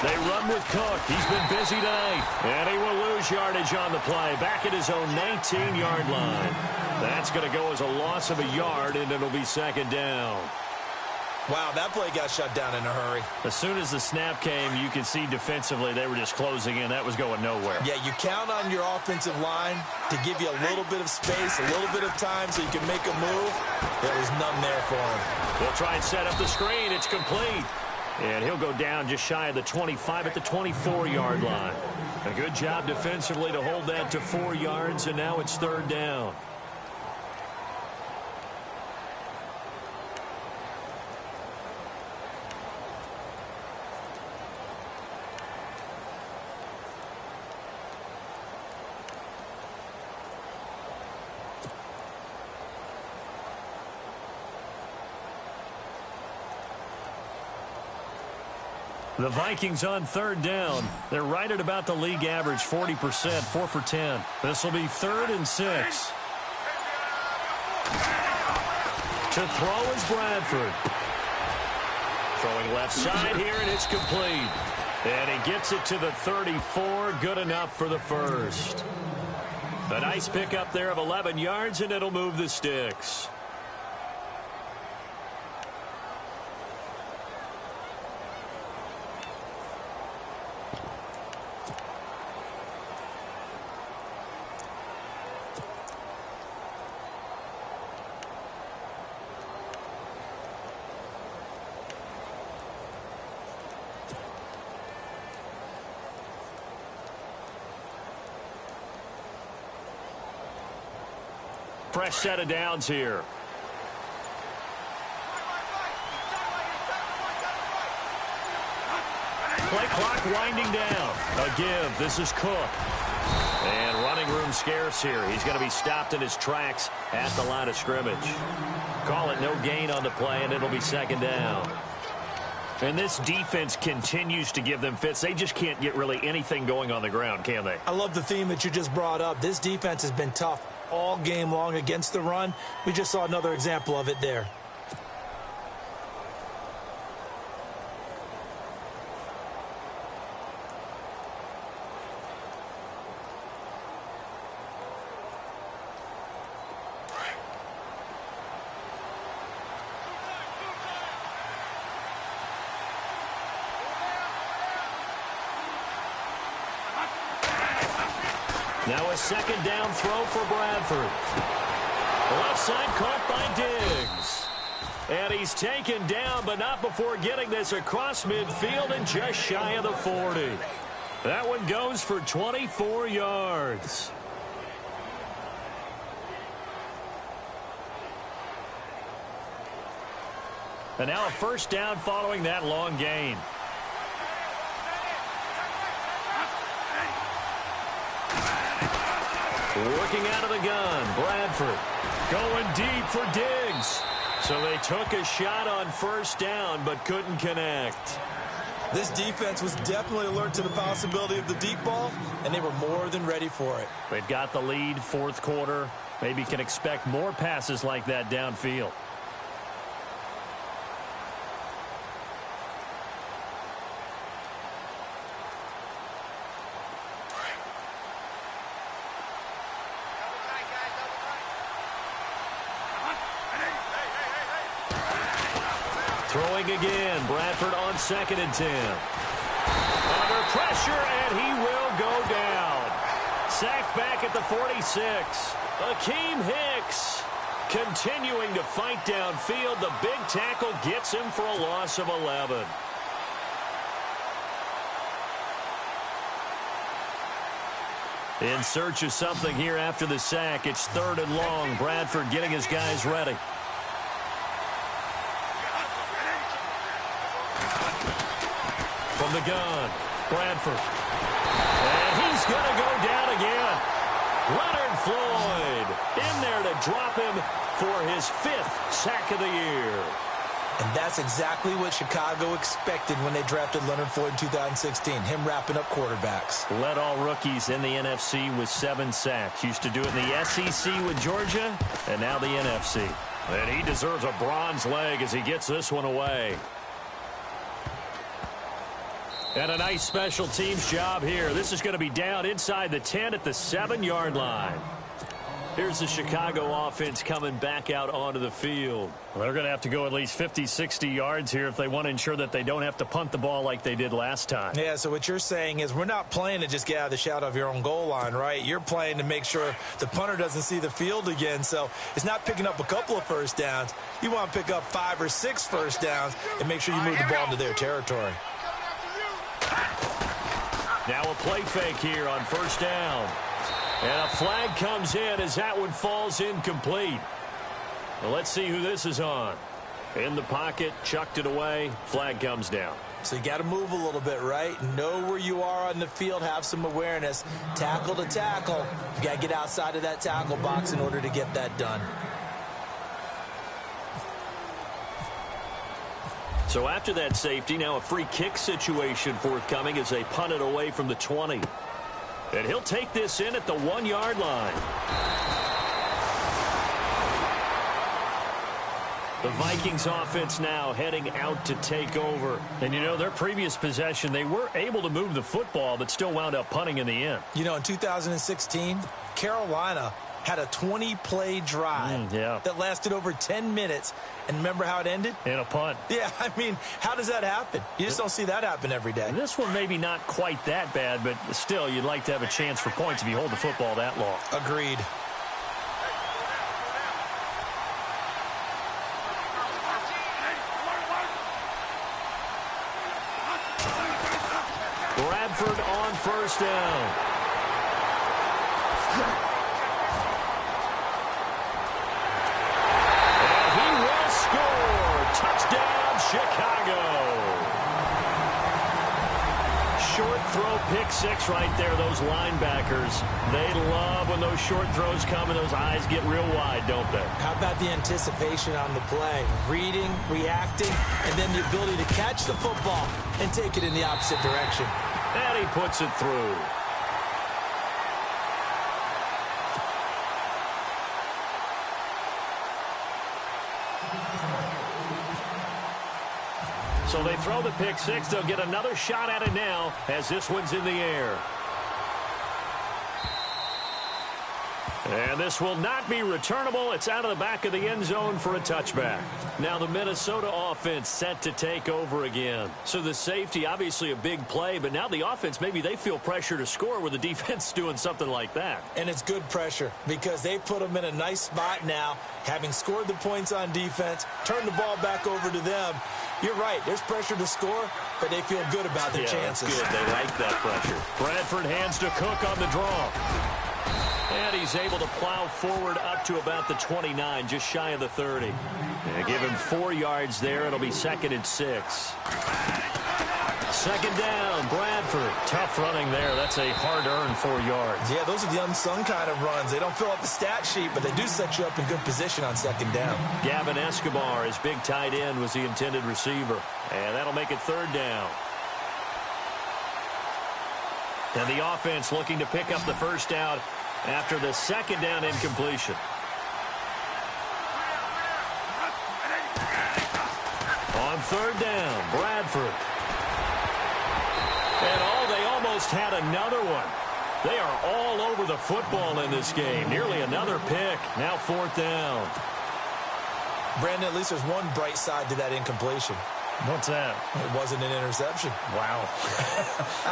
They run with Cook. He's been busy tonight. And he will lose yardage on the play. Back at his own 19-yard line. That's going to go as a loss of a yard, and it'll be 2nd down. Wow, that play got shut down in a hurry. As soon as the snap came, you could see defensively they were just closing in. That was going nowhere. Yeah, you count on your offensive line to give you a little bit of space, a little bit of time so you can make a move. There was none there for him. They'll try and set up the screen. It's complete. And he'll go down just shy of the 25 at the 24-yard line. A good job defensively to hold that to 4 yards, and now it's 3rd down. The Vikings on 3rd down. They're right at about the league average, 40%, 4 for 10. This will be 3rd and 6. To throw is Bradford. Throwing left side here, and it's complete. And he gets it to the 34. Good enough for the first. A nice pickup there of 11 yards, and it'll move the sticks. Fresh set of downs here. Play clock winding down. A give. This is Cook. And running room scarce here. He's going to be stopped in his tracks at the line of scrimmage. Call it no gain on the play, and it'll be 2nd down. And this defense continues to give them fits. They just can't get really anything going on the ground, can they? I love the theme that you just brought up. This defense has been tough all game long against the run. We just saw another example of it there. Now a 2nd down throw for Bradford. Left side caught by Diggs. And he's taken down, but not before getting this across midfield and just shy of the 40. That one goes for 24 yards. And now a 1st down following that long gain. Working out of the gun, Bradford going deep for Diggs. So they took a shot on 1st down, but couldn't connect. This defense was definitely alert to the possibility of the deep ball, and they were more than ready for it. They've got the lead, 4th quarter. Maybe can expect more passes like that downfield. Throwing again, Bradford on 2nd and 10. Under pressure, and he will go down. Sacked back at the 46. Akeem Hicks continuing to fight downfield. The big tackle gets him for a loss of 11. In search of something here after the sack. It's 3rd and long. Bradford getting his guys ready. From the gun, Bradford. And he's going to go down again. Leonard Floyd in there to drop him for his 5th sack of the year. And that's exactly what Chicago expected when they drafted Leonard Floyd in 2016, him wrapping up quarterbacks. Led all rookies in the NFC with 7 sacks. Used to do it in the SEC with Georgia, and now the NFC. And he deserves a bronze leg as he gets this one away. And a nice special teams job here. This is going to be down inside the 10 at the 7-yard line. Here's the Chicago offense coming back out onto the field. Well, they're going to have to go at least 50, 60 yards here if they want to ensure that they don't have to punt the ball like they did last time. Yeah, so what you're saying is we're not playing to just get out of the shadow of your own goal line, right? You're playing to make sure the punter doesn't see the field again. So it's not picking up a couple of 1st downs. You want to pick up 5 or 6 1st downs and make sure you move the ball into their territory. Now a play fake here on first down. And a flag comes in as that one falls incomplete. Well, let's see who this is on. In the pocket, chucked it away, flag comes down. So you got to move a little bit, right? Know where you are on the field, have some awareness. Tackle to tackle. You got to get outside of that tackle box in order to get that done. So after that safety, now a free kick situation forthcoming as they punt it away from the 20. And he'll take this in at the 1-yard line. The Vikings offense now heading out to take over. And, you know, their previous possession, they were able to move the football, but still wound up punting in the end. You know, in 2016, Carolina had a 20-play drive that lasted over 10 minutes. And remember how it ended? In a punt. Yeah, I mean, how does that happen? You just don't see that happen every day. This one maybe not quite that bad, but still, you'd like to have a chance for points if you hold the football that long. Agreed. Bradford on first down. Touchdown, Chicago. Short throw, pick six right there. Those linebackers, they love when those short throws come and those eyes get real wide, don't they? How about the anticipation on the play? Reading, reacting, and then the ability to catch the football and take it in the opposite direction. And he puts it through. So they throw the pick six. They'll get another shot at it now as this one's in the air. And this will not be returnable. It's out of the back of the end zone for a touchback. Now the Minnesota offense set to take over again. So the safety, obviously a big play, but now the offense, maybe they feel pressure to score with the defense doing something like that. And it's good pressure because they put them in a nice spot now, having scored the points on defense, turn the ball back over to them. You're right, there's pressure to score, but they feel good about their chances. That's good. They like that pressure. Bradford hands to Cook on the draw. And he's able to plow forward up to about the 29, just shy of the 30. And give him 4 yards there. It'll be 2nd and 6. 2nd down, Bradford. Tough running there. That's a hard-earned 4 yards. Yeah, those are the unsung kind of runs. They don't fill up the stat sheet, but they do set you up in good position on 2nd down. Gavin Escobar, his big tight end, was the intended receiver. And that'll make it 3rd down. And the offense looking to pick up the first down after the 2nd down incompletion. On 3rd down, Bradford. And they almost had another one. They are all over the football in this game. Nearly another pick. Now 4th down. Brandon, at least there's one bright side to that incompletion. What's that? It wasn't an interception. Wow.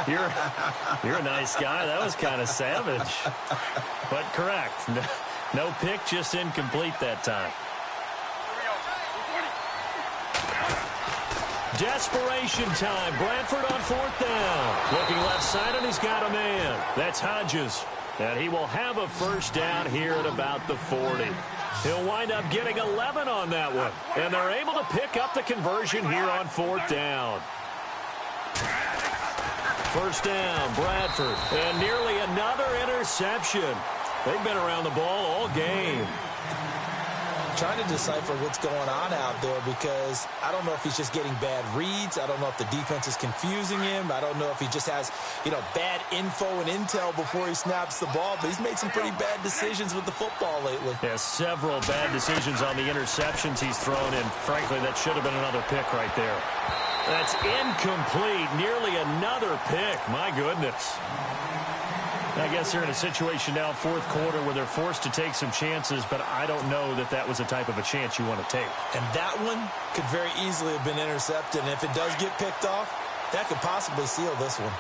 You're a nice guy. That was kind of savage. But correct. No pick, just incomplete that time. Desperation time. Bradford on 4th down. Looking left side, and he's got a man. That's Hodges. And he will have a first down here at about the 40. He'll wind up getting 11 on that one. And they're able to pick up the conversion here on 4th down. First down, Bradford. And nearly another interception. They've been around the ball all game. Trying to decipher what's going on out there because I don't know if he's just getting bad reads. I don't know if the defense is confusing him. I don't know if he just has, bad info and intel before he snaps the ball. But he's made some pretty bad decisions with the football lately. Yeah, several bad decisions on the interceptions he's thrown in. Frankly, that should have been another pick right there. That's incomplete. Nearly another pick. My goodness. I guess they're in a situation now, 4th quarter, where they're forced to take some chances, but I don't know that that was the type of a chance you want to take. And that one could very easily have been intercepted, and if it does get picked off, that could possibly seal this one.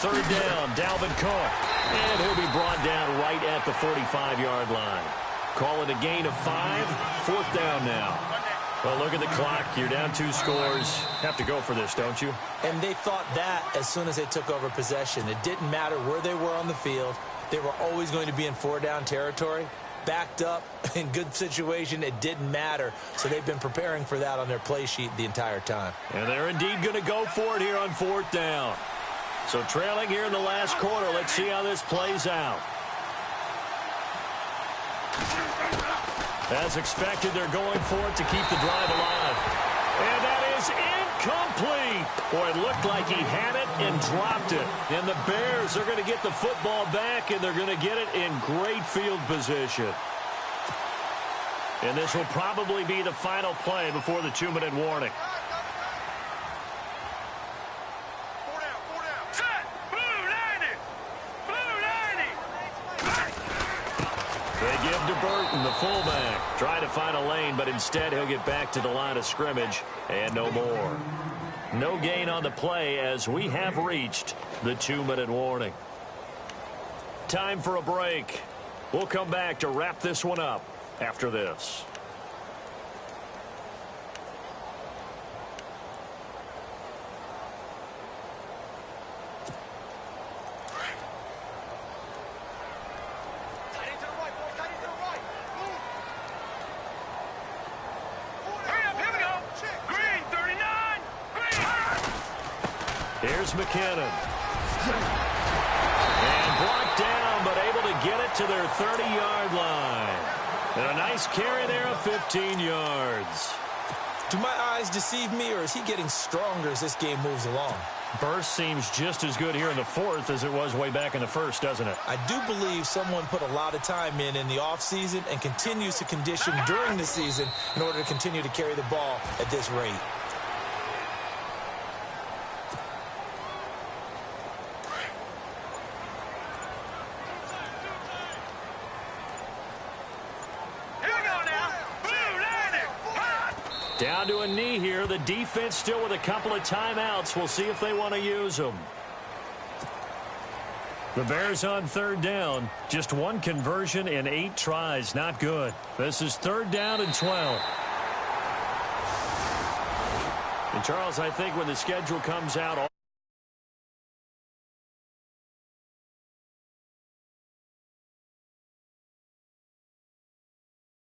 Third down, Dalvin Cook. And he'll be brought down right at the 45-yard line. Call it a gain of 5. 4th down now. Well, look at the clock. You're down 2 scores. Have to go for this, don't you? And they thought that as soon as they took over possession. It didn't matter where they were on the field. They were always going to be in 4-down territory. Backed up, in good situation, it didn't matter. So they've been preparing for that on their play sheet the entire time. And they're indeed going to go for it here on 4th down. So trailing here in the last quarter. Let's see how this plays out. As expected, they're going for it to keep the drive alive. And that is incomplete. Boy, it looked like he had it and dropped it. And the Bears are going to get the football back, and they're going to get it in great field position. And this will probably be the final play before the 2-minute warning. 4 down, 4 down. Set! Blue 90! Blue 90! They give to Burton, the fullback. Try to find a lane, but instead he'll get back to the line of scrimmage and no more. No gain on the play as we have reached the 2-minute warning. Time for a break. We'll come back to wrap this one up after this. Here's McKinnon. And brought down, but able to get it to their 30-yard line. And a nice carry there of 15 yards. Do my eyes deceive me, or is he getting stronger as this game moves along? Burst seems just as good here in the 4th as it was way back in the 1st, doesn't it? I do believe someone put a lot of time in the offseason and continues to condition during the season in order to continue to carry the ball at this rate. Down to a knee here. The defense still with a couple of timeouts. We'll see if they want to use them. The Bears on 3rd down. Just 1 conversion in 8 tries. Not good. This is 3rd down and 12. And Charles, I think when the schedule comes out...